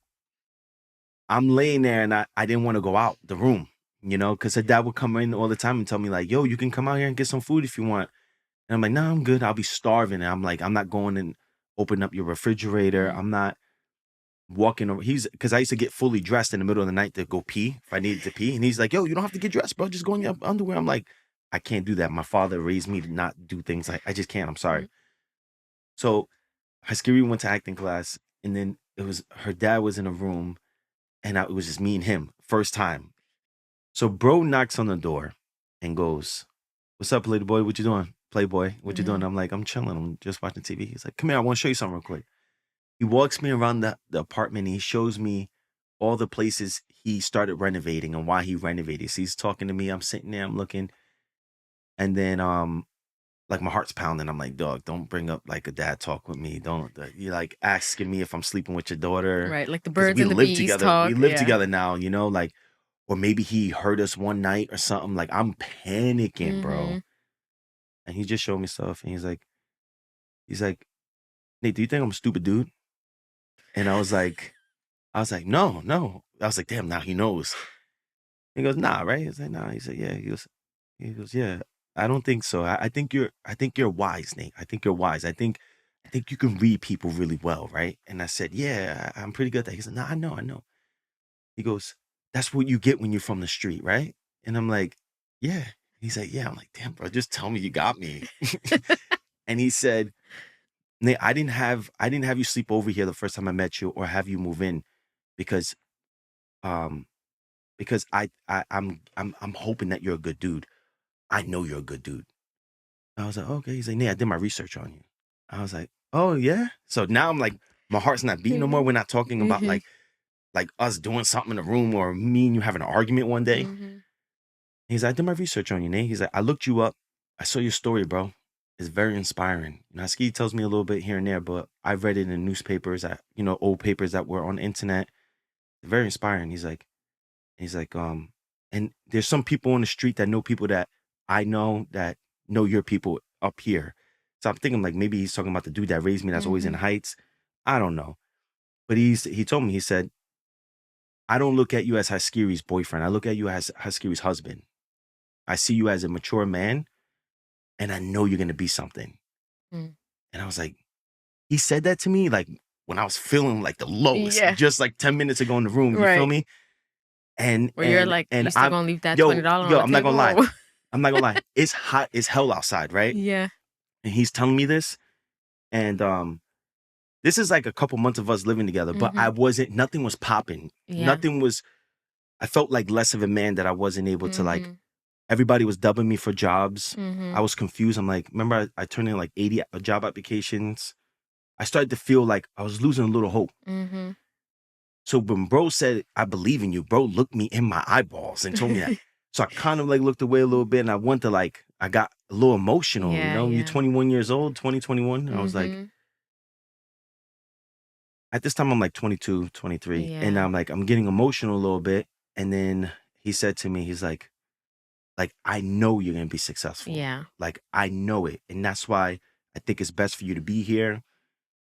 I'm laying there and I didn't want to go out the room, because her dad would come in all the time and tell me, like, yo, you can come out here and get some food if you want. And I'm like, no, I'm good. I'll be starving. And I'm like, I'm not going and open up your refrigerator. Mhm. I'm not walking over. He's because I used to get fully dressed in the middle of the night to go pee if I needed to pee. And he's like, yo, you don't have to get dressed, bro. Just go in your underwear. I'm like, I can't do that. My father raised me to not do things like I just can't. I'm sorry. Mhm. So Haskiri went to acting class, and then it was her dad was in a room, and it was just me and him, first time. So bro knocks on the door and goes, "What's up, little boy? What you doing? Playboy, what you doing?" Mhm. I'm like, "I'm chilling. I'm just watching TV." He's like, "Come here. I want to show you something real quick." He walks me around the apartment. And he shows me all the places he started renovating and why he renovated. So he's talking to me. I'm sitting there. I'm looking, and then like my heart's pounding. I'm like, dog, don't bring up like a dad talk with me. Don't you're like asking me if I'm sleeping with your daughter Right, like the because birds and the bees We talk, live yeah. together now, like, or maybe he hurt us one night or something. Like I'm panicking, bro. Mhm. And he just showed me stuff, and he's like, Nate, do you think I'm a stupid dude? And I was like, no, no. I was like, damn, now he knows. He goes, nah, right? He's like, nah. He said, yeah. He goes, yeah. I don't think so. I think you're wise, Nate. I think you're wise. I think you can read people really well, right? And I said, yeah, I'm pretty good at that. He said, nah, I know. He goes, that's what you get when you're from the street, right? And I'm like, yeah. He's like, yeah. I'm like, damn, bro, just tell me you got me. And he said, Nate, I didn't have you sleep over here the first time I met you or have you move in because um I'm hoping that you're a good dude. I know you're a good dude. I was like, okay. He's like, Nate, I did my research on you. I was like, oh yeah. So now I'm like, my heart's not beating no more. Mhm. We're not talking about Mhm. like us doing something in the room or me and you having an argument one day. Mhm. He's like, I did my research on you, Nate. He's like, I looked you up. I saw your story, bro. It's very inspiring. Now, Ski tells me a little bit here and there, but I've read it in newspapers, old papers that were on the internet. Very inspiring. He's like, and there's some people on the street that know people that I know that know your people up here. So I'm thinking like maybe he's talking about the dude that raised me that's always in the Mhm. Heights. I don't know. But he told me, he said, I don't look at you as Haskiri's boyfriend. I look at you as Haskiri's husband. I see you as a mature man, and I know you're gonna be something. Mm. And I was like, he said that to me like when I was feeling like the lowest, Yeah, just like 10 minutes ago in the room. You feel right. me? And Where you're like, and "You still I'm gonna leave that yo, $20 on yo, the I'm not gonna lie. table?" I'm not gonna lie. It's hot as hell outside, right? Yeah. And he's telling me this, and this is like a couple months of us living together, but I Mhm. wasn't. Nothing was popping. Yeah. Nothing was. I felt like less of a man that I wasn't able to like. Mhm. Everybody was dubbing me for jobs. I Mhm. was confused. I'm like, remember I turned in like 80 job applications. I started to feel like I was losing a little hope. Mhm. So when bro said, I believe in you, bro looked me in my eyeballs and told me that. So I kind of like looked away a little bit and I went to like, I got a little emotional, you Yeah, know, you're yeah. 21 years old, 2021. And I was like, Mhm. at this time, I'm like 22, 23. And Yeah. I'm like, I'm getting emotional a little bit. And then he said to me, he's like, I know you're going to be successful. Yeah. Like, I know it. And that's why I think it's best for you to be here.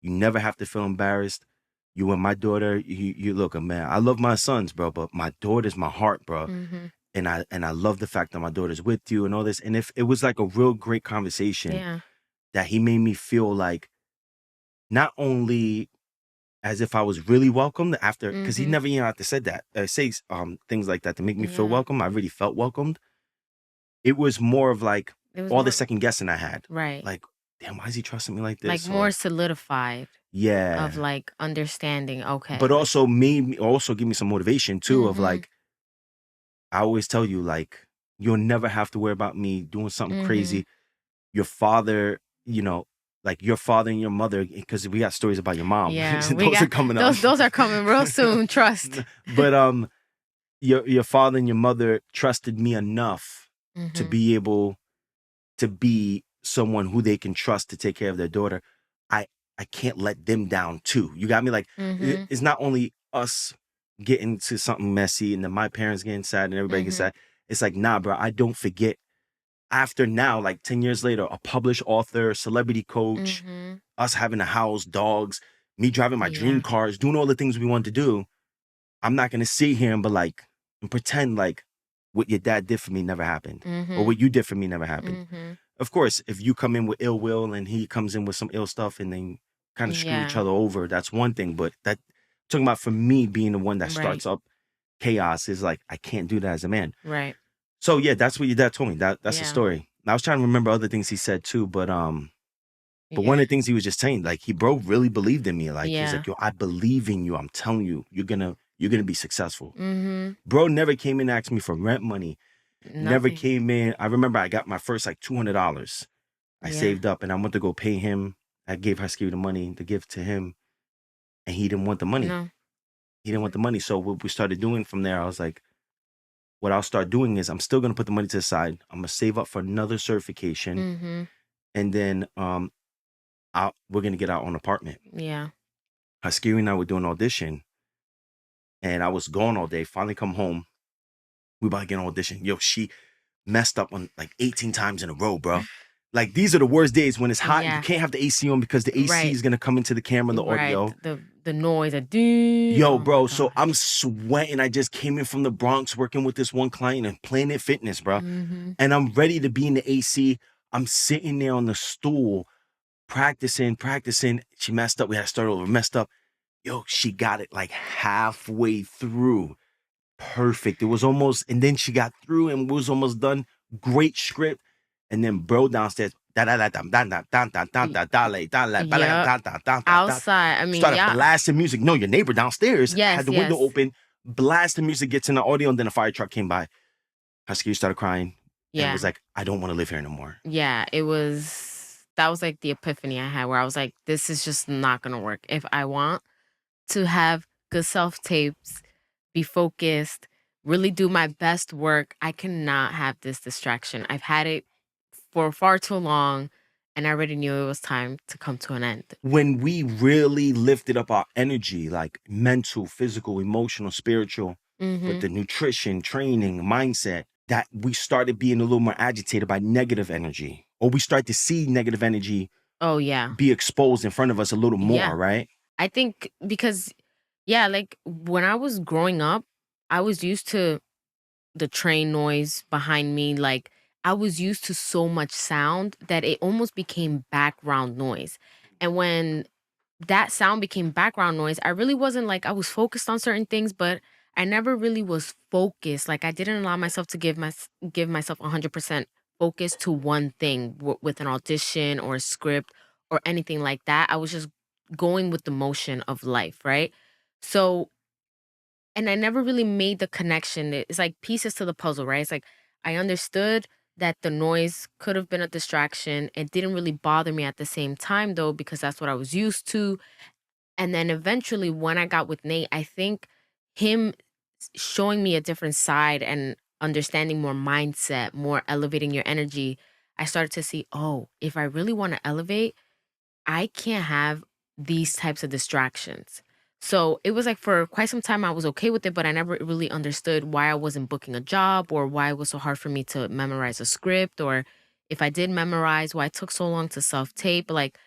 You never have to feel embarrassed. You and my daughter, you look, man, I love my sons, bro, but my daughter's my heart, bro. Mhm. And I love the fact that my daughter's with you and all this. And if it was like a real great conversation Yeah. that he made me feel like not only as if I was really welcomed after, because he Mhm. never even had to say that, say things like that to make me feel Yeah. welcome. I really felt welcomed. It was more of like It was all the more second guessing I had. right. Like, damn, why is he trusting me like Like this? more Or solidified of yeah. like understanding, But okay, like also made me also give me some motivation too of mhm. like, I always tell you, like, you'll never have to worry about me doing something Mhm. crazy. Your father, you know, like your father and your mother, because we got stories about your mom. Yeah, we Those are got coming up. those are coming real soon, trust. But your father and your mother trusted me enough to Mhm. be able to be someone who they can trust to take care of their daughter. I I can't let them down too. You got me? Like Mhm. it's not only us getting to something messy and then my parents getting sad and everybody gets Mhm. sad. It's like, nah, bro, I don't forget. After now, like 10 years later, a published author, celebrity coach, Mhm. us having a house, dogs, me driving my dream Yeah. cars, doing all the things we want to do. I'm not gonna sit here and be like and pretend like what your dad did for me never happened. Or Mhm. what you did for me never happened. Mhm. Of course, if you come in with ill will and he comes in with some ill stuff and then kind of screw each Yeah. other over, that's one thing. But that talking about for me being the one that Right. starts up chaos is like I can't do that as a man. Right. So yeah, that's what your dad told me. That's the Yeah. story. And I was trying to remember other things he said too, but one Yeah. of the things he was just saying, like he bro really believed in me. Like he's Yeah. like, yo, I believe in you. I'm telling you, you're gonna be successful. Mhm. Bro never came in and asked me for rent money. Never Nothing. came in. I remember I got my first like $200. I Yeah. saved up and I went to go pay him. I gave Haskiri the money to give to him, and he didn't want the money. No. He didn't want the money. So what we started doing from there, I was like, what I'll start doing is I'm still gonna put the money to the side. I'm gonna save up for another certification, Mhm. and then we're gonna get our own apartment. Yeah. Haskiri and I were doing audition, and I was gone all day. Finally come home. We about to get an audition. Yo, she messed up on like 18 times in a row, bro. Like these are the worst days when it's hot and you Yeah. can't have the AC on because the AC Right. is gonna come into the camera and the Right. audio. The noise, a doo. Yo, Oh my bro, so gosh. I'm sweating. I just came in from the Bronx working with this one client and Planet Fitness, bro. Mhm. And I'm ready to be in the AC. I'm sitting there on the stool, practicing. She messed up. We had to start over, messed up. Yo, she got it like halfway through. Perfect. It was almost, and then she got through and was almost done. Great script. And then bro downstairs, Y- Yep. Outside. I mean, started yeah. blasting music. No, your neighbor downstairs had Yes, the window yes. open, blasting music, gets in the audio, and then a fire truck came by. Husky started crying and was Yeah. like, I don't want to live here no more. Yeah. That was like the epiphany I had where I was like, this is just not gonna work. If I want to have good self tapes, be focused, really do my best work, I cannot have this distraction. I've had it for far too long, and I already knew it was time to come to an end. When we really lifted up our energy, like mental, physical, emotional, spiritual, with Mhm. the nutrition, training, mindset, that we started being a little more agitated by negative energy, or we start to see negative energy Oh, yeah. be exposed in front of us a little more, Yeah. right? I think because yeah, like, when I was growing up, I was used to the train noise behind me, like, I was used to so much sound that it almost became background noise, and when that sound became background noise, I really wasn't like I was focused on certain things, but I never really was focused. Like I didn't allow myself to give myself 100% focus to one thing with an audition or a script or anything like that. I was just going with the motion of life, right? So, and I never really made the connection. It's like pieces to the puzzle, right? It's like I understood that the noise could have been a distraction. It didn't really bother me at the same time though, because that's what I was used to. And then eventually when I got with Nate, I think him showing me a different side and understanding more mindset, more elevating your energy, I started to see, oh, if I really want to elevate, I can't have these types of distractions. So it was like for quite some time I was okay with it, but I never really understood why I wasn't booking a job or why it was so hard for me to memorize a script, or if I did memorize, why it took so long to self tape. Like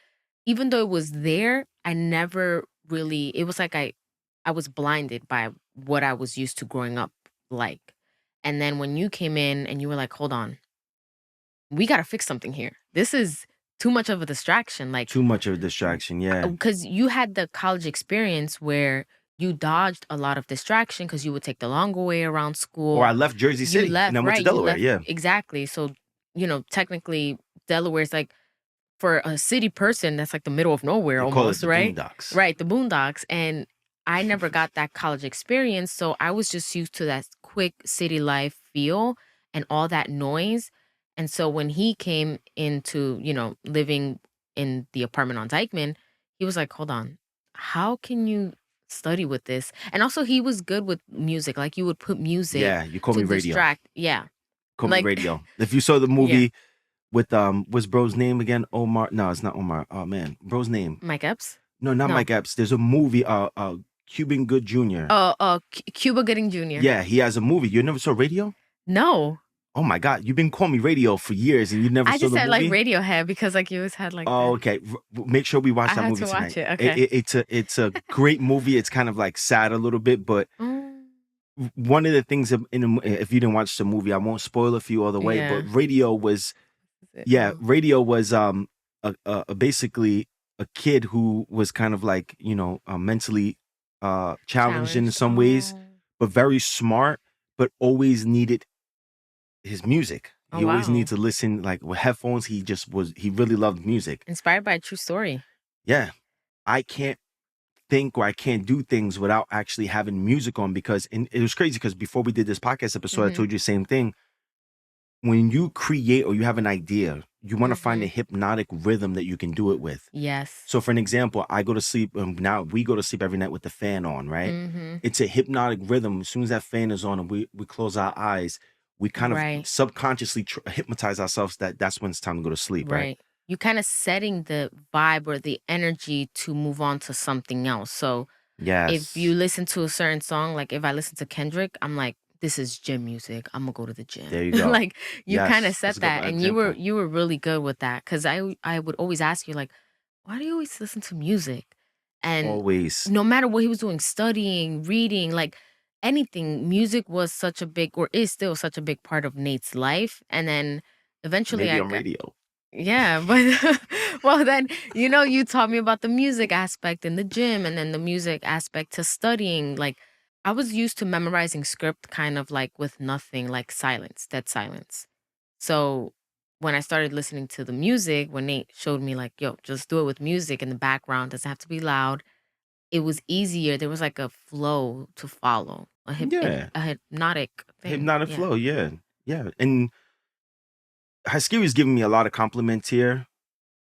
even though it was there, I never really, it was like I was blinded by what I was used to growing up like. And then when you came in and you were like, "Hold on. We got to fix something here. This is too much of a distraction." Like Too much of a distraction. Yeah. cuz you had the college experience where you dodged a lot of distraction cuz you would take the longer way around Or school. I left Jersey You City and left, I went to right? You Delaware. left Yeah. exactly. So, technically Delaware's like for a city person, that's like the middle of nowhere They call it almost, the right? Boondocks. Right, the boondocks. And I never got that college experience. So I was just used to that quick city life feel and all that noise. And so when he came into, living in the apartment on Dykeman, he was like, hold on, how can you study with this? And also, he was good with music. Like, you would put music Yeah. You call to me radio. distract. Yeah. Call me Like, radio. If you saw the yeah. movie with what's bro's name again? Omar. No, it's not Omar. Oh man, bro's name. Mike Epps? No, not No. Mike Epps. There's a movie, Cuban Good Jr. Cuba Gooding Jr. Yeah, he has a movie. You never saw Radio? No. Oh my God, you've been calling me Radio for years and you never I saw just the said like movie? Radiohead because like you always had like Oh, the okay. Make sure we watch I that had movie to watch tonight. it. Okay. It's a great movie. It's kind of like sad a little bit, but Mm, one of the things if you didn't watch the movie, I won't spoil it for you all the way. But yeah. Radio was, Is it, yeah, Radio was basically a kid who was kind of like mentally challenged in challenged. some ways, Oh. but very smart, but always needed his music. Oh He always needed wow. to listen like with headphones. He really loved music. Inspired by a true story. Yeah. I can't think or I can't do things without actually having music on because and it was crazy because before we did this podcast episode, I Mhm. told you the same thing. When you create or you have an idea, you want to find a Mhm. hypnotic rhythm that you can do it with. Yes. So for an example, I go to sleep now we go to sleep every night with the fan on, right? Mhm. It's a hypnotic rhythm. As soon as that fan is on and we close our eyes, we kind of Right. subconsciously hypnotize ourselves that that's when it's time to go to sleep, right? Right. You kind of setting the vibe or the energy to move on to something else. So if you Yes. listen to a certain song, like if I listen to Kendrick, I'm like, this is gym music. I'm gonna go to the gym. There you go. Like you kind of Yes. That's set a good that, and you were example. you were really good with that because I would always ask you like, why do you always listen to music? And Always. no matter what he was doing, studying, reading, like anything, music was such a big or is still such a big part of Nate's life. And then eventually Maybe I on got radio. yeah, but well then, you taught me about the music aspect in the gym and then the music aspect to studying. Like I was used to memorizing script kind of like with nothing, like silence, dead silence. So when I started listening to the music, when Nate showed me like, yo, just do it with music in the background, doesn't have to be loud. It was easier. There was like a flow to follow, Yeah. a hypnotic thing. Hypnotic Yeah. flow. Yeah. Yeah. And Haskiri's giving me a lot of compliments here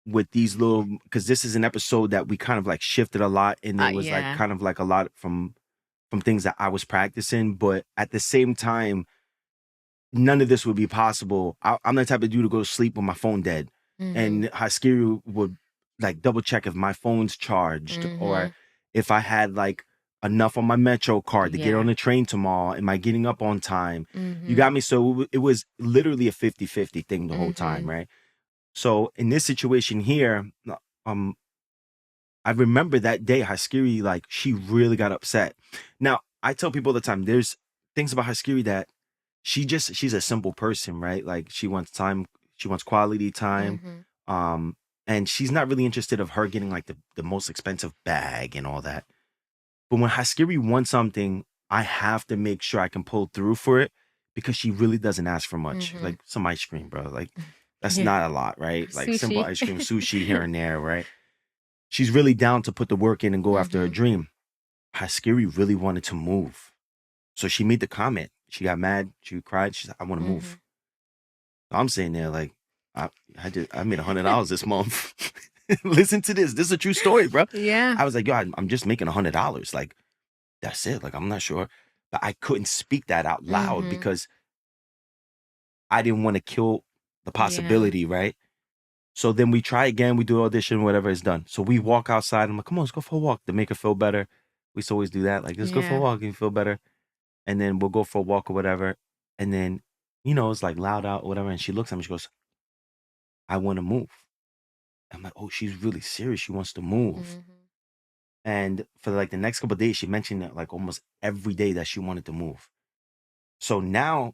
with these little because this is an episode that we kind of like shifted a lot and there was like Yeah. kind of like a lot from things that I was practicing, but at the same time, none of this would be possible. I'm the type of dude to go to sleep with my phone dead, Mhm. and Haskiri would like double check if my phone's charged or Mhm. if I had like enough on my Metro card to get on Yeah. the train tomorrow. Am I getting up on time? You Mhm. got me. So it was literally a 50-50 thing the whole time, Mhm. right? So in this situation here, um, I remember that day Haskiri, like, she really got upset. Now, I tell people all the time, there's things about Haskiri that she's a simple person, right? Like she wants time, she wants quality time. Mhm. Um, and she's not really interested of her getting like the most expensive bag and all that. But when Haskiri wants something, I have to make sure I can pull through for it because she really doesn't ask for much. Mhm. Like some ice cream, bro. Like that's Yeah. not a lot, right? Like simple Sushi. ice cream, sushi here and there, right? She's really down to put the work in and go after her Mhm. dream. Haskiri really wanted to move. So she made the comment. She got mad. She cried. She said, I want to move. Mhm. I'm saying there, like, I made $100 this month. Listen to this. This is a true story, bro. Yeah. I was like, yo, I'm just making $100. Like, that's it. Like, I'm not sure. But I couldn't speak that out loud Mhm. because I didn't want to kill the Yeah. possibility, right? So then we try again. We do audition, whatever is done. So we walk outside. I'm like, come on, let's go for a walk to make her feel better. We used to always do that. Like, let's go for a Yeah. walk and you feel better. And then we'll go for a walk or whatever. And then, it's like loud out or whatever. And she looks at me, she goes, I want to move. I'm like, oh, she's really serious. She wants to move. Mhm. And for like the next couple of days, she mentioned it like almost every day that she wanted to move. So now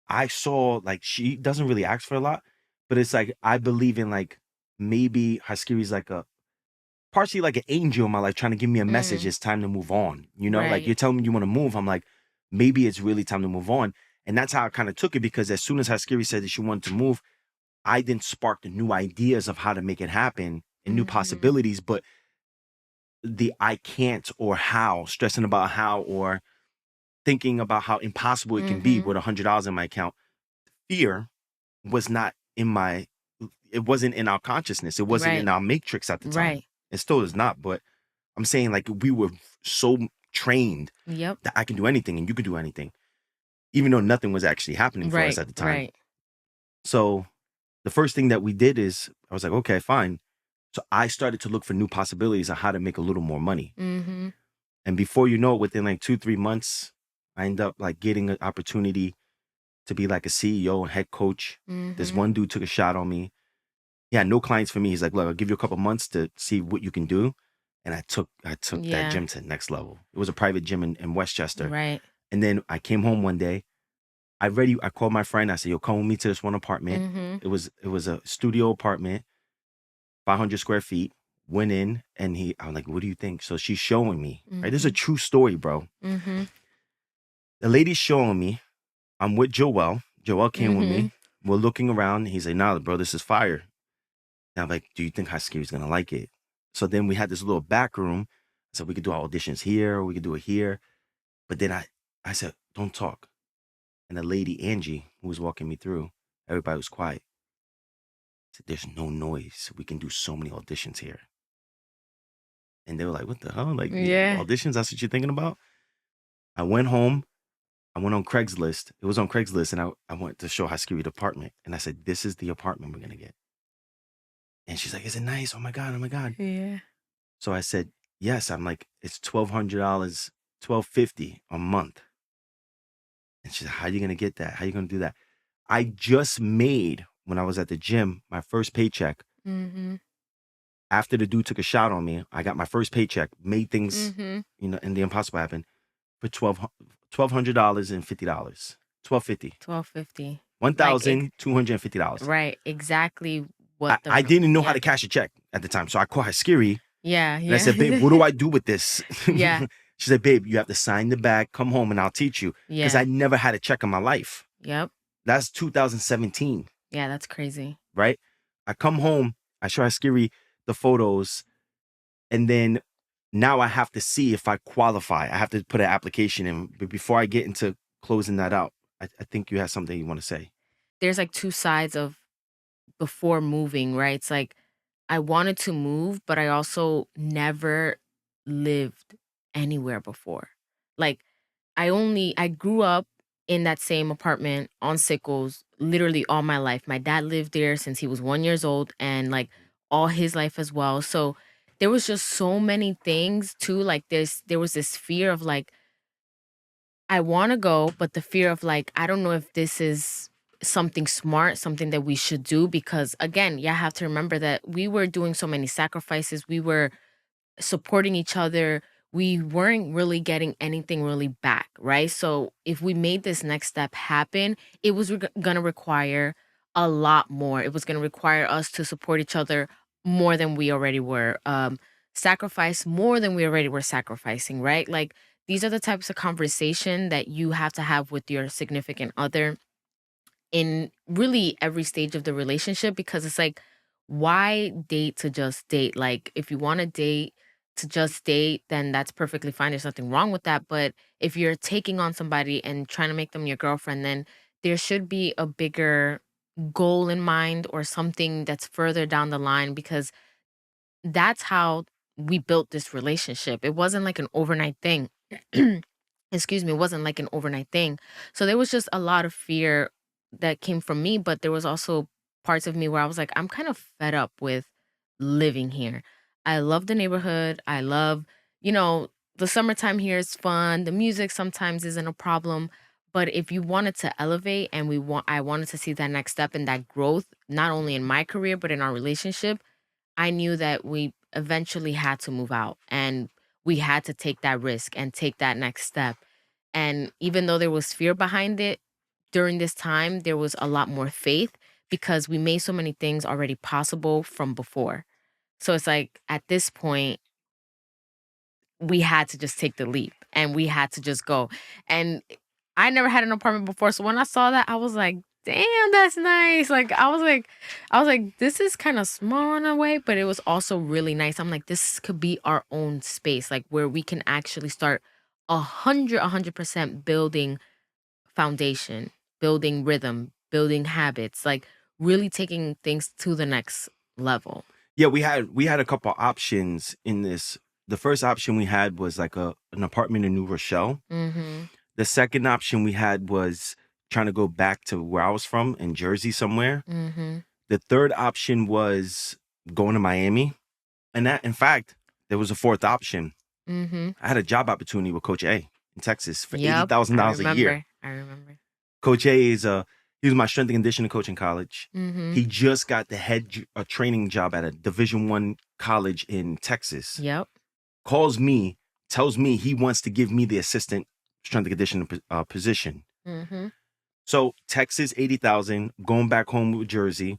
I saw like she doesn't really ask for a lot, but it's like I believe in like maybe Haskiri's like a partially like an angel in my life trying to give me a message. Mm. It's time to move on. Like Right. you're telling me you want to move. I'm like, maybe it's really time to move on. And that's how I kind of took it because as soon as Haskiri said that she wanted to move, I then sparked new ideas of how to make it happen and new Mhm. possibilities. But the I can't or how, stressing about how or thinking about how impossible it can be Mhm. with $100 in my account, fear was not in my it wasn't in our consciousness. It wasn't in Right. our matrix at the time. Right. It still is not, but I'm saying like we were so trained Yep. that I can do anything and you can do anything, even though nothing was actually happening for us Right. at the time. Right. So the first thing that we did is I was like, okay, fine. So I started to look for new possibilities on how to make a little more money. Mhm. And before you know it, within like 2-3 months, I end up like getting an opportunity to be like a CEO and head coach. This Mhm. one dude took a shot on me. He had no clients for me. He's like, look, I'll give you a couple months to see what you can do. And I took that Yeah. gym to the next level. It was a private gym in Westchester. Right. And then I came home one day. I called my friend. I said, yo, come with me to this one apartment. Mhm. It was a studio apartment, 500 square feet. Went in and I was like, what do you think? So she's showing me, right? This is a Mhm. true story, bro. Mhm. The lady's showing me. I'm with Joel. Joel came with Mhm. me. We're looking around. He's like, nah, bro, this is fire. And I'm like, do you think Haskiri's gonna like it? So then we had this little back room. So we could do our auditions here, or we could do it here. But then I said, don't talk. And the lady, Angie, who was walking me through, everybody was quiet. I said, there's no noise. We can do so many auditions here. And they were like, what the hell? Like, Yeah. auditions? That's what you're thinking about? I went home. I went on Craigslist. It was on Craigslist, and I went to show Haskiri the apartment. And I said, this is the apartment we're gonna get. And she's like, is it nice? Oh my God, oh my God. Yeah. So I said, yes. I'm like, it's $1,200, $1,250 a month. And she's like, how are you gonna get that? How are you gonna do that? I just made when I was at the gym my first paycheck. Mhm. After the dude took a shot on me, I got my first paycheck, made things, Mhm. and the impossible happened for $1,200 and $50. 1250. 12.50. Like $1,250. right. Exactly I, what the I didn't know how yeah. to cash a check at the time. So I called Haskiri Yeah. and I said, babe, what Yeah. do I do with this? Yeah. She said, babe, you have to sign the bag, come home, and I'll teach you. Because I Yeah. never had a check in my life. Yep. That's 2017, Yeah, that's crazy. right? I come home, I show Haskiri the photos, and then now I have to see if I qualify. I have to put an application in. But before I get into closing that out, I think you have something you want to say. There's like two sides of before moving, right? It's like I wanted to move, but I also never lived anywhere before. Like I grew up in that same apartment on Sickles literally all my life. My dad lived there since he was 1 years old and like all his life as well. So there was just so many things too. Like there was this fear of like I want to go, but the fear of like, I don't know if this is something smart, something that we should do. Because again, you have to remember that we were doing so many sacrifices. We were supporting each other. We weren't really getting anything really back, right? So if we made this next step happen, it was going to require a lot more. It was going to require us to support each other more than we already were. Sacrifice more than we already were sacrificing, right? Like these are the types of conversation that you have to have with your significant other in really every stage of the relationship, because it's like, why date to just date? Like, if you want to date to just date, then that's perfectly fine. There's nothing wrong with that. But if you're taking on somebody and trying to make them your girlfriend, then there should be a bigger goal in mind or something that's further down the line, because that's how we built this relationship. It wasn't like an overnight thing. Excuse me, it wasn't like an overnight thing. So there was just a lot of fear that came from me, but there was also parts of me where I was like, I'm kind of fed up with living here. I love the neighborhood. I love, you know, the summertime here is fun. The music sometimes isn't a problem. But if you wanted to elevate and I wanted to see that next step and that growth, not only in my career, but in our relationship, I knew that we eventually had to move out and we had to take that risk and take that next step. And even though there was fear behind it, during this time, there was a lot more faith because we made so many things already possible from before. So it's like at this point, we had to just take the leap and we had to just go. And I never had an apartment before. So when I saw that, I was like, damn, that's nice. Like I was like, this is kind of small in a way, but it was also really nice. I'm like, this could be our own space, like where we can actually start 100% building foundation, building rhythm, building habits, like really taking things to the next level. Yeah, we had a couple options in this. The first option we had was like an apartment in New Rochelle. Mm-hmm. The second option we had was trying to go back to where I was from in Jersey somewhere. Mm-hmm. The third option was going to Miami. And that, in fact, there was a fourth option. Mm-hmm. I had a job opportunity with Coach A in Texas for Yep. I $80,000 a year. remember. I remember. Coach A he was my strength and conditioning coach in college. Mm-hmm. He just got the training job at a Division I college in Texas. Yep. Calls me, tells me he wants to give me the assistant strength and conditioning position. Mm-hmm. So Texas, 80,000, going back home with Jersey.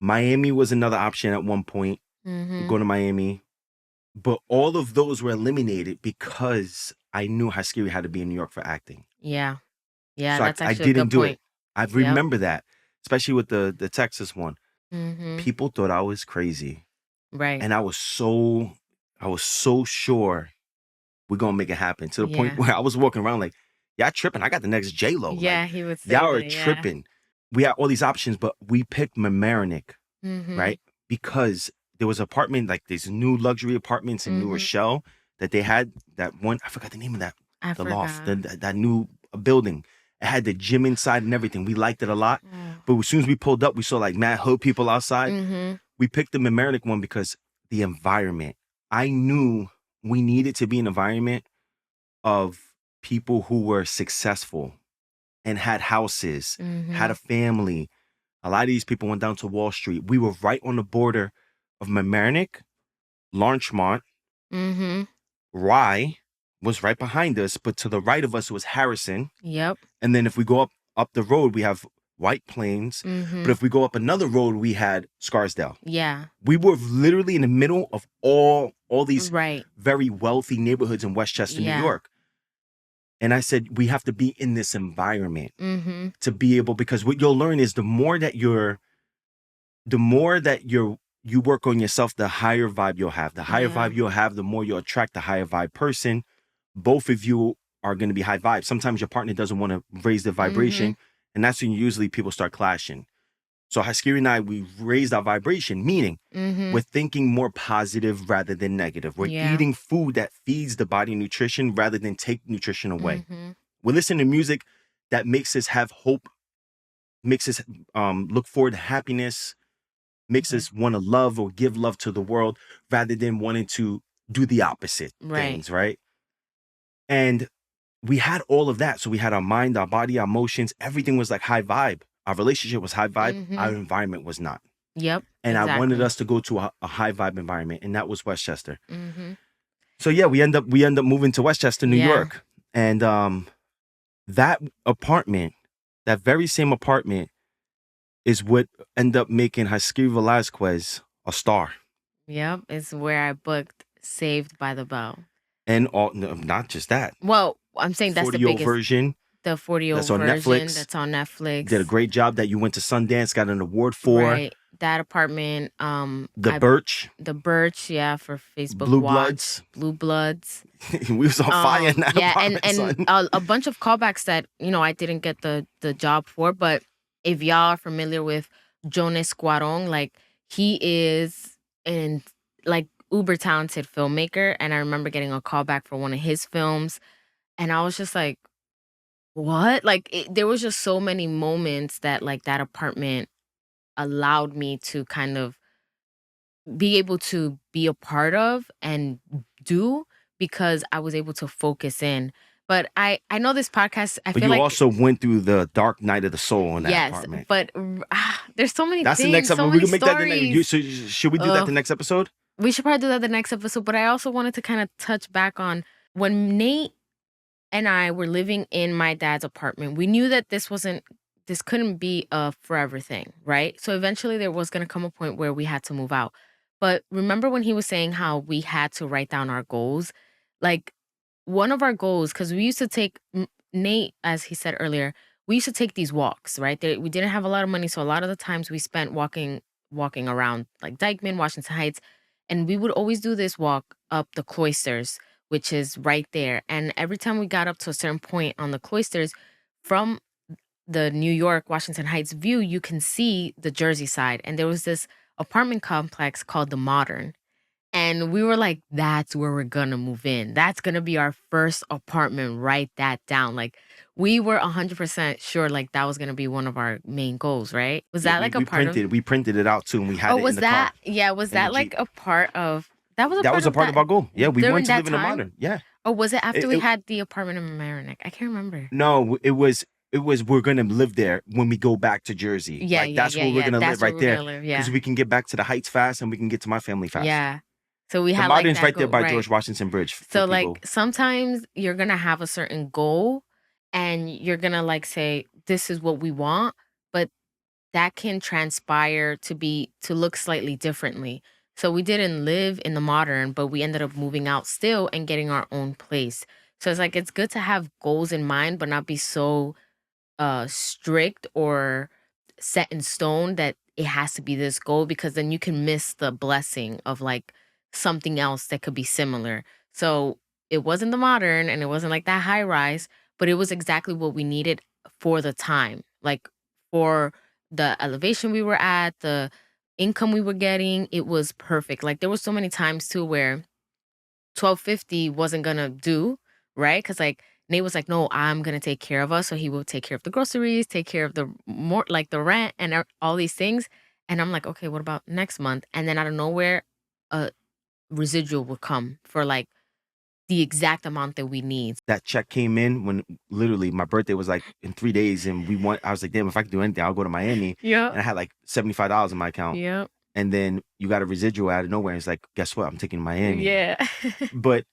Miami was another option at one point, Mm-hmm. go to Miami. But all of those were eliminated because I knew Haskiri had to be in New York for acting. Yeah. Yeah, So that's I actually a didn't good do it. point. I Yep. remember that, especially with the Texas one. Mm-hmm. People thought I was crazy. Right. And I was so sure we're gonna make it happen, to the point Yeah. where I was walking around like, y'all tripping. I got the next J-Lo. Like, Yeah, he would say y'all are that. Yeah. tripping. We had all these options, but we picked Mamaroneck, Mm-hmm. right? Because there was an apartment, like these new luxury apartments in New Mm-hmm. Rochelle that they had, that one, I forgot the name of that, I the loft, forgot. that new building. It had the gym inside and everything. We liked it a lot. Oh. But as soon as we pulled up, we saw like mad hood people outside. Mm-hmm. We picked the Mamaroneck one because the environment. I knew we needed to be an environment of people who were successful and had houses, had Mm-hmm. a family. A lot of these people went down to Wall Street. We were right on the border of Mamaroneck, Larchmont. Mm-hmm. Rye was right behind us, but to the right of us was Harrison. Yep. And then if we go up the road, we have White Plains. Mm-hmm. But if we go up another road, we had Scarsdale. Yeah. We were literally in the middle of all these Right. very wealthy neighborhoods in Westchester, New Yeah. York. And I said, we have to be in this environment Mm-hmm. to be able, because what you'll learn is the more that you work on yourself, the higher vibe you'll have. The higher Yeah. vibe you'll have, the more you'll attract the higher vibe person. Both of you are going to be high vibe. Sometimes your partner doesn't want to raise the vibration. And that's when usually people start clashing. So Haskiri and I, we raised our vibration, meaning Mm-hmm. we're thinking more positive rather than negative. We're Yeah. eating food that feeds the body nutrition rather than take nutrition away. Mm-hmm. We're listening to music that makes us have hope, makes us look forward to happiness, makes us want to love or give love to the world rather than wanting to do the opposite Right. things, right? And we had all of that. So we had our mind, our body, our emotions. Everything was like high vibe. Our relationship was high vibe. Mm-hmm. Our environment was not. Yep. And I wanted Exactly. us to go to a high vibe environment, and that was Westchester. Mm-hmm. So yeah, we end up moving to Westchester, New Yeah. York. And that apartment, that very same apartment, is what ended up making Haskiri Velasquez a star. Yep. It's where I booked Saved by the Bell. And no, not just that. Well, I'm saying that's the 40-year-old biggest. version. The 40 That's on version Netflix. that's on Netflix. Did a great job that you went to Sundance, got an award for. Right. That apartment. The Birch. The Birch, yeah, for Facebook Blue Watch. Bloods. Blue Bloods. We was on fire in that apartment, and a bunch of callbacks that, I didn't get the job for. But if y'all are familiar with Jonas Cuarón, like, he is an like uber talented filmmaker. And I remember getting a callback for one of his films. And I was just like, what? Like, there was just so many moments that, like, that apartment allowed me to kind of be able to be a part of and do, because I was able to focus in. But I know this podcast, I but feel you like also went through the dark night of the soul in that apartment. But there's so many That's things, the next so episode. We many can make that the stories. next. Should we do that the next episode? We should probably do that the next episode. But I also wanted to kind of touch back on when Nate and I were living in my dad's apartment. We knew that this couldn't be a forever thing, right? So eventually there was going to come a point where we had to move out. But remember when he was saying how we had to write down our goals? Like, one of our goals, because we used to take, Nate, as he said earlier, we used to take these walks, right? We didn't have a lot of money, so a lot of the times we spent walking around like Dykeman, Washington Heights, and we would always do this walk up the cloisters, which is right there. And every time we got up to a certain point on the cloisters, from the New York, Washington Heights view, you can see the Jersey side. And there was this apartment complex called the Modern. And we were like, that's where we're gonna move in. That's gonna be our first apartment. Write that down. Like, we were 100% sure like that was gonna be one of our main goals, right? Was that like a part of? We printed it out too, and we had it in the car. Yeah, was that like a part of? That was a part of our goal. Yeah, we wanted to live in the Modern. Yeah. Or was it after we had the apartment in Mamaroneck? I can't remember. No, it was we're gonna live there when we go back to Jersey. Yeah, like, that's where we're gonna live, right there. Yeah, because we can get back to the Heights fast, and we can get to my family fast. Yeah. So we the had Modern's like right there by George Washington Bridge. So like sometimes you're gonna have a certain goal, and you're gonna like say this is what we want, but that can transpire to look slightly differently. So we didn't live in the Modern, but we ended up moving out still and getting our own place. So it's like, it's good to have goals in mind, but not be so strict or set in stone that it has to be this goal, because then you can miss the blessing of like something else that could be similar. So it wasn't the Modern, and it wasn't like that high rise, but it was exactly what we needed for the time, like for the elevation we were at, the income we were getting. It was perfect. Like, there were so many times too where 1250 wasn't gonna do, right? Because like Nate was like, no, I'm gonna take care of us. So he will take care of the groceries, take care of the more like the rent and all these things. And I'm like, okay, what about next month? And then out of nowhere, a residual would come for like the exact amount that we need. That check came in when literally my birthday was like in 3 days, and I was like, damn, if I could do anything, I'll go to Miami. Yeah. And I had like $75 in my account. Yeah. And then you got a residual out of nowhere. And it's like, guess what? I'm taking Miami. Yeah. But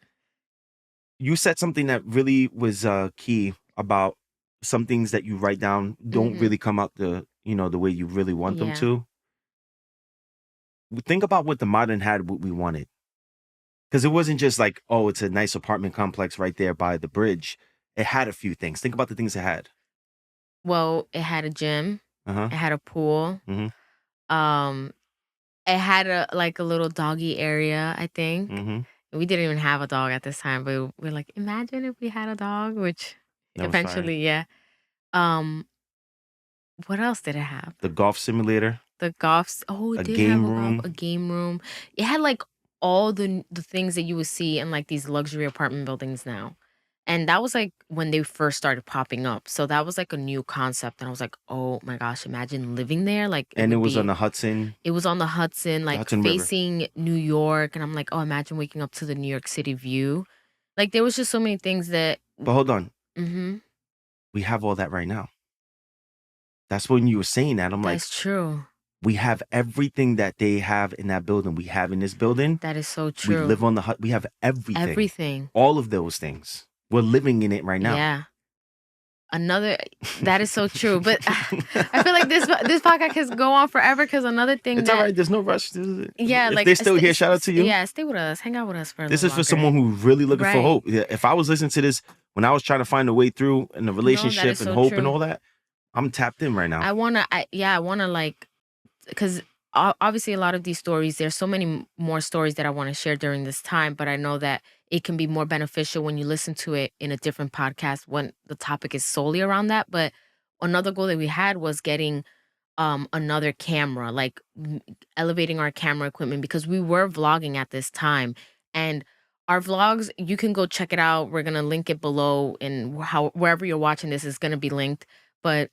you said something that really was key about some things that you write down don't really come out the way you really want them to. Think about what the Modern had, what we wanted. Because it wasn't just like, oh, it's a nice apartment complex right there by the bridge. It had a few things. Think about the things it had. Well, it had a gym. Uh-huh. It had a pool. Mm-hmm. It had a little doggy area, I think. Mm-hmm. We didn't even have a dog at this time, but we're like, imagine if we had a dog, which eventually, yeah. What else did it have? The golf simulator. The golf. Oh, it did have a game room. It had like all the things that you would see in like these luxury apartment buildings now. And that was like when they first started popping up. So that was like a new concept. And I was like, oh my gosh, imagine living there. Like, and it was on the Hudson. It was on the Hudson, like Hudson facing River. New York. And I'm like, oh, imagine waking up to the New York City view. Like, there was just so many things that. But hold on. Mm-hmm. We have all that right now. That's when you were saying that. I'm like, that's true. We have everything that they have in that building. We have in this building. That is so true. We live on the we have everything. Everything. All of those things. We're living in it right now. Yeah. Another that is so true, but I feel like this podcast can go on forever because another thing It's all that right. There's no rush. yeah, If like they're still here, shout out to you. yeah, stay with us, hang out with us for a This little is for longer. someone who's really looking for Right. hope. Yeah, if I was listening to this when I was trying to find a way through in a No, that is relationship and so hope and true. all that, I'm tapped in right now. I wanna, like, because obviously a lot of these stories, there's so many more stories that I want to share during this time, but I know that it can be more beneficial when you listen to it in a different podcast when the topic is solely around that. But another goal that we had was getting another camera, like elevating our camera equipment because we were vlogging at this time. And our vlogs, you can go check it out. We're gonna link it below, and how wherever you're watching this is gonna be linked. But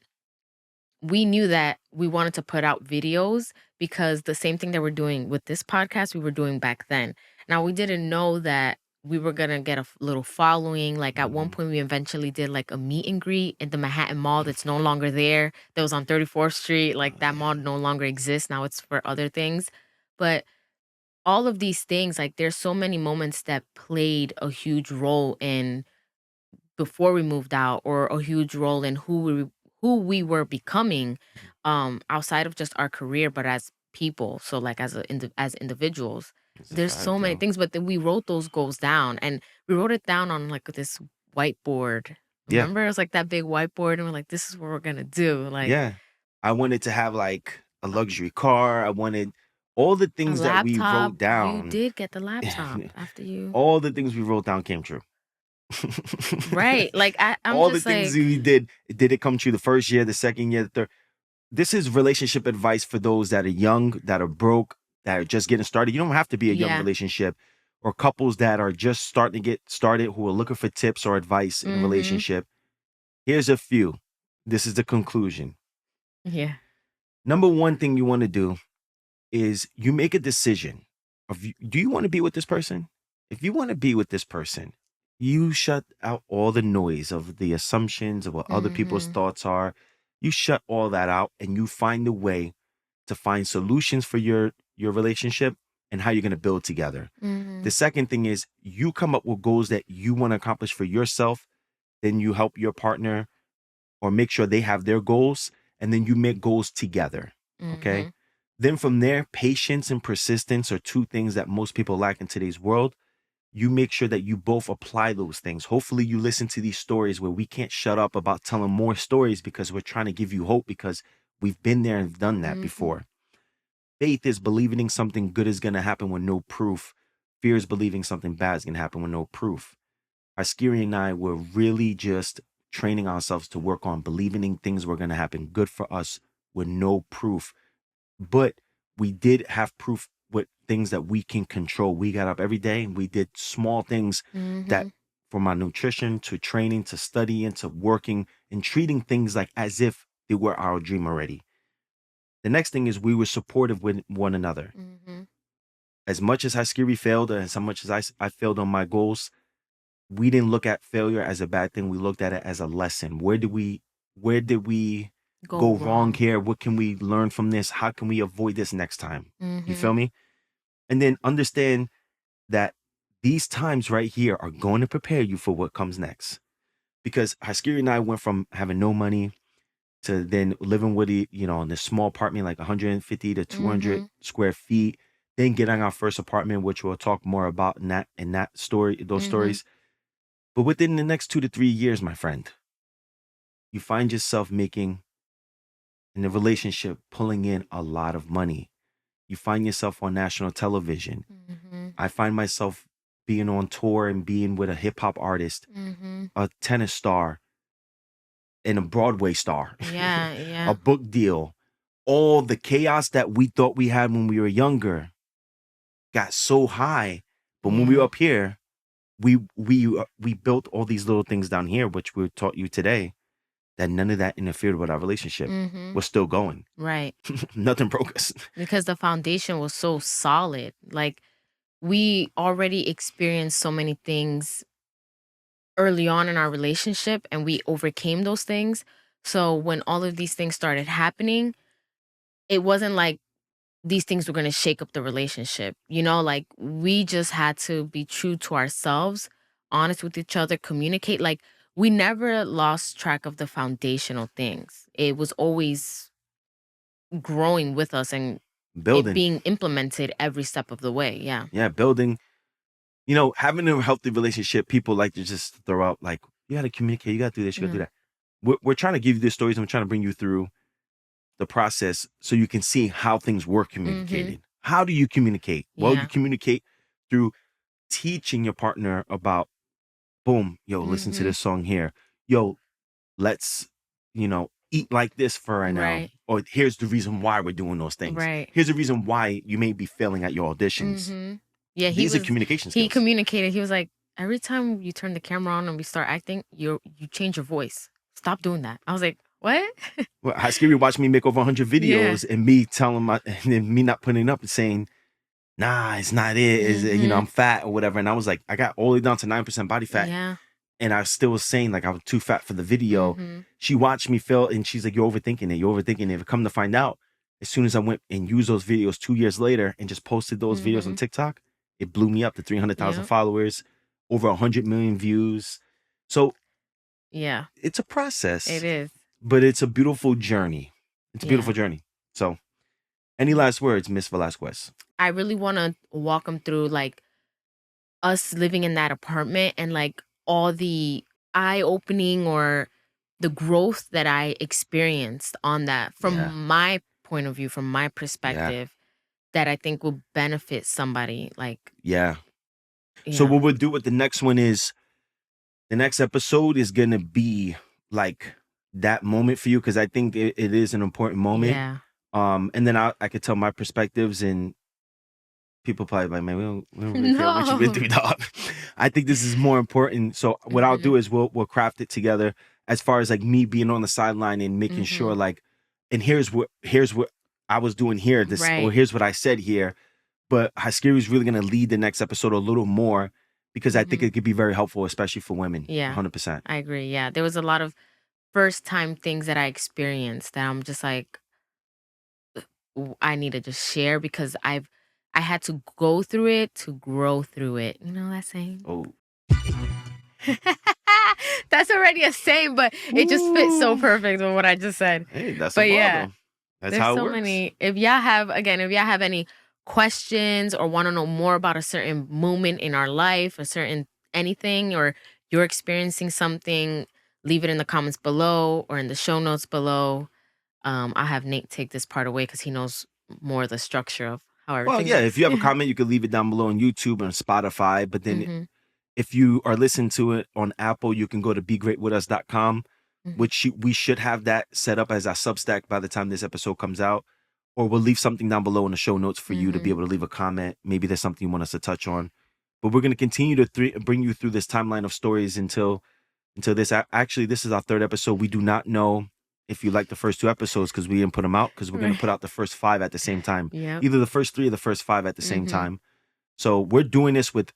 we knew that we wanted to put out videos because the same thing that we're doing with this podcast, we were doing back then. Now, we didn't know that we were going to get a little following. Like at one Mhm. point, we eventually did like a meet and greet at the Manhattan Mall that's no longer there. That was on 34th Street. Like Oh, that mall yeah. no longer exists. Now it's for other things. But all of these things, like there's so many moments that played a huge role in before we moved out, or a huge role in who we were becoming, outside of just our career but as people, so like as individuals. It's a There's so fact, many yo. things, but then we wrote those goals down, and we wrote it down on like this whiteboard. Yeah. Remember, it was like that big whiteboard, and we're like, this is what we're gonna do, like Yeah. I wanted to have like a luxury car. I wanted all the a things that we laptop. wrote You down. did get the laptop after you. All the things we wrote down came true. Right, like I'm All the just things like, we did it come true the first year, the second year, the third. This is relationship advice for those that are young, that are broke, that are just getting started. You don't have to be a young yeah. relationship, or couples that are just starting to get started who are looking for tips or advice in a Mm-hmm. relationship. Here's a few. This is the conclusion. Yeah. Number one thing you want to do is you make a decision of do you want to be with this person? If you want to be with this person, you shut out all the noise of the assumptions of what other people's Mm-hmm. thoughts are. You shut all that out and you find a way to find solutions for your relationship and how you're going to build together. Mm-hmm. The second thing is you come up with goals that you want to accomplish for yourself, then you help your partner or make sure they have their goals, and then you make goals together. Okay. Mm-hmm. Then from there, patience and persistence are two things that most people lack in today's world. You make sure that you both apply those things. Hopefully, you listen to these stories where we can't shut up about telling more stories because we're trying to give you hope because we've been there and done that Mm-hmm. before. Faith is believing something good is going to happen with no proof. Fear is believing something bad is going to happen with no proof. Haskiri and I were really just training ourselves to work on believing in things were going to happen good for us with no proof. But we did have proof with things that we can control. We got up every day and we did small things that, Mm-hmm. from our nutrition to training to studying to working and treating things like as if they were our dream already. The next thing is we were supportive with one another. Mm-hmm. As much as Haskiri failed and as much as I failed on my goals, we didn't look at failure as a bad thing. We looked at it as a lesson. Where did we Go go wrong wrong. here? What can we learn from this? How can we avoid this next time? You Mm-hmm. feel me? And then understand that these times right here are going to prepare you for what comes next. Because Haskiri and I went from having no money to then living with it, in this small apartment, like 150 to 200 Mm-hmm. square feet, then getting our first apartment, which we'll talk more about in that story, those Mm-hmm. stories. But within the next 2 to 3 years, my friend, you find yourself making in a relationship, pulling in a lot of money. You find yourself on national television. Mm-hmm. I find myself being on tour and being with a hip hop artist, Mm-hmm. a tennis star, and a Broadway star, Yeah, a yeah. book deal. All the chaos that we thought we had when we were younger got so high. But when we were Yeah. up here, we built all these little things down here, which we taught you today, that none of that interfered with our relationship. Mm-hmm. We're still going. Right. Nothing broke us. Because the foundation was so solid. Like we already experienced so many things early on in our relationship, and we overcame those things. So when all of these things started happening, it wasn't like these things were going to shake up the relationship. Like we just had to be true to ourselves, honest with each other, communicate. Like we never lost track of the foundational things. It was always growing with us and it Building. being implemented every step of the way. Yeah. Yeah, building. You know, having a healthy relationship, people like to just throw out like, you gotta communicate, you gotta do this, you gotta do No. that. We're trying to give you the stories and we're trying to bring you through the process so you can see how things were Mhm. communicated. How do you communicate? Well, you Yeah. communicate through teaching your partner about, boom, yo, listen to Mhm. this song here. Yo, let's, eat like this for an Right. or here's the reason why we're doing those things. Right. Here's the reason why you may be failing at your auditions. Mhm. Yeah, These are communication he skills. communicated. He was like, "Every time you turn the camera on and we start acting, you change your voice. Stop doing that." I was like, "What?" Well, Haskiri watched me make over 100 Yeah. videos and me telling and then me not putting it up and saying, nah, it's not it. I'm Mhm. fat or whatever. And I was like, I got all the way down to 9% body fat. Yeah. And I still was saying like I was too fat for the video. Mhm. She watched me fail and she's like, you're overthinking it. You're overthinking it. Come to find out, as soon as I went and used those videos 2 years later and just posted those videos on Mhm. TikTok, it blew me up to 300,000 Yep. followers, over 100 million views. So Yeah. it's a process, It is. but it's a beautiful journey. It's a beautiful Yeah. journey. So any Yeah. last words, Miss Velasquez? I really want to walk him through like us living in that apartment and like all the eye opening or the growth that I experienced on that Yeah. from my point of view, from my Yeah. perspective, that I think will benefit somebody. Like, Yeah. So yeah, what we'll do with the next one is the next episode is gonna be like that moment for you because I think it is an important moment. yeah. And then I could tell my perspectives and people probably like, man, we don't really care what you've been No. through, dog. I think this is more important. So what I'll Mhm. do is we'll craft it together as far as like me being on the sideline and making sure Mhm. like, and here's what I was doing here, this or Right. here's what I said here. But Haskiri is really gonna lead the next episode a little more because I think Mhm. it could be very helpful, especially for women. Yeah. 100%. I agree. Yeah. There was a lot of first time things that I experienced that I'm just like, I need to just share because I had to go through it to grow through it. You know that saying? Oh. That's already a saying, but it just fits so Ooh. perfect with what I just said. Hey, that's a But bar yeah, though. That's there's how it so works. many. If y'all have any questions or want to know more about a certain moment in our life, a certain anything, or you're experiencing something, leave it in the comments below or in the show notes below. I'll have Nate take this part away because he knows more of the structure of how Well, everything yeah, if works. you have a comment, you can leave it down below on YouTube and Spotify. But then Hmm. if you are listening to it on Apple, you can go to begreatwithus.com, Hmm. which we should have that set up as our Substack by the time this episode comes out. Or we'll leave something down below in the show notes for you to be Hmm. able to leave a comment. Maybe there's something you want us to touch on. But we're going to continue to bring you through this timeline of stories until this. Actually, this is our third episode. We do not know if you like the first two episodes because we didn't put them out because we're going to Right. put out the first five at the same time, Yep. either the first three or the first five at the same Hmm. time. So we're doing this with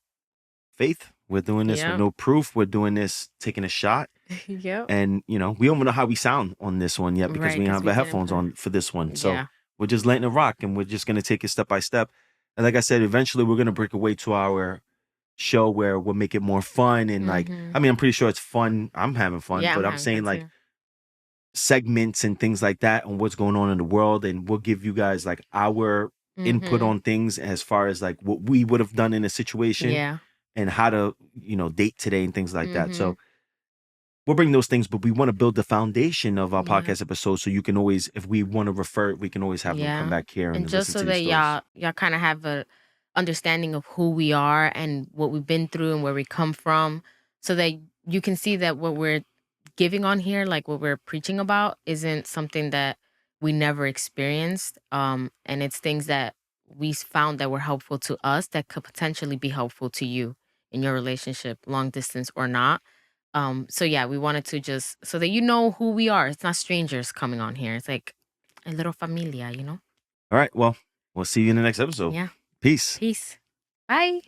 faith. We're doing this with Yep. no proof. We're doing this taking a shot. Yep. And, we don't know how we sound on this one yet because Right, we don't because have we the didn't headphones put. on for this one. So Yeah. we're just letting it rock and we're just going to take it step by step. And like I said, eventually we're going to break away to our show where we'll make it more fun. And like, Hmm. I mean, I'm pretty sure it's fun. I'm having fun, Yeah, but I'm I'm having saying fun like too. segments and things like that on what's going on in the world. And we'll give you guys like our input Hmm. on things as far as like what we would have done in a situation Yeah. and how to, date today and things like that. Hmm. So we'll bring those things, but we want to build the foundation of our Yeah. podcast episodes. So you can always, if we want to refer, we can always have them come Yeah. back here And and just listen so to these that stories. y'all kind of have a understanding of who we are and what we've been through and where we come from, so that you can see that what we're giving on here, like what we're preaching about, isn't something that we never experienced. And it's things that we found that were helpful to us that could potentially be helpful to you in your relationship, long distance or not. So yeah, we wanted to just so that you know who we are. It's not strangers coming on here. It's like a little familia, you know? All right. Well, we'll see you in the next episode. Yeah. Peace. Peace. Bye.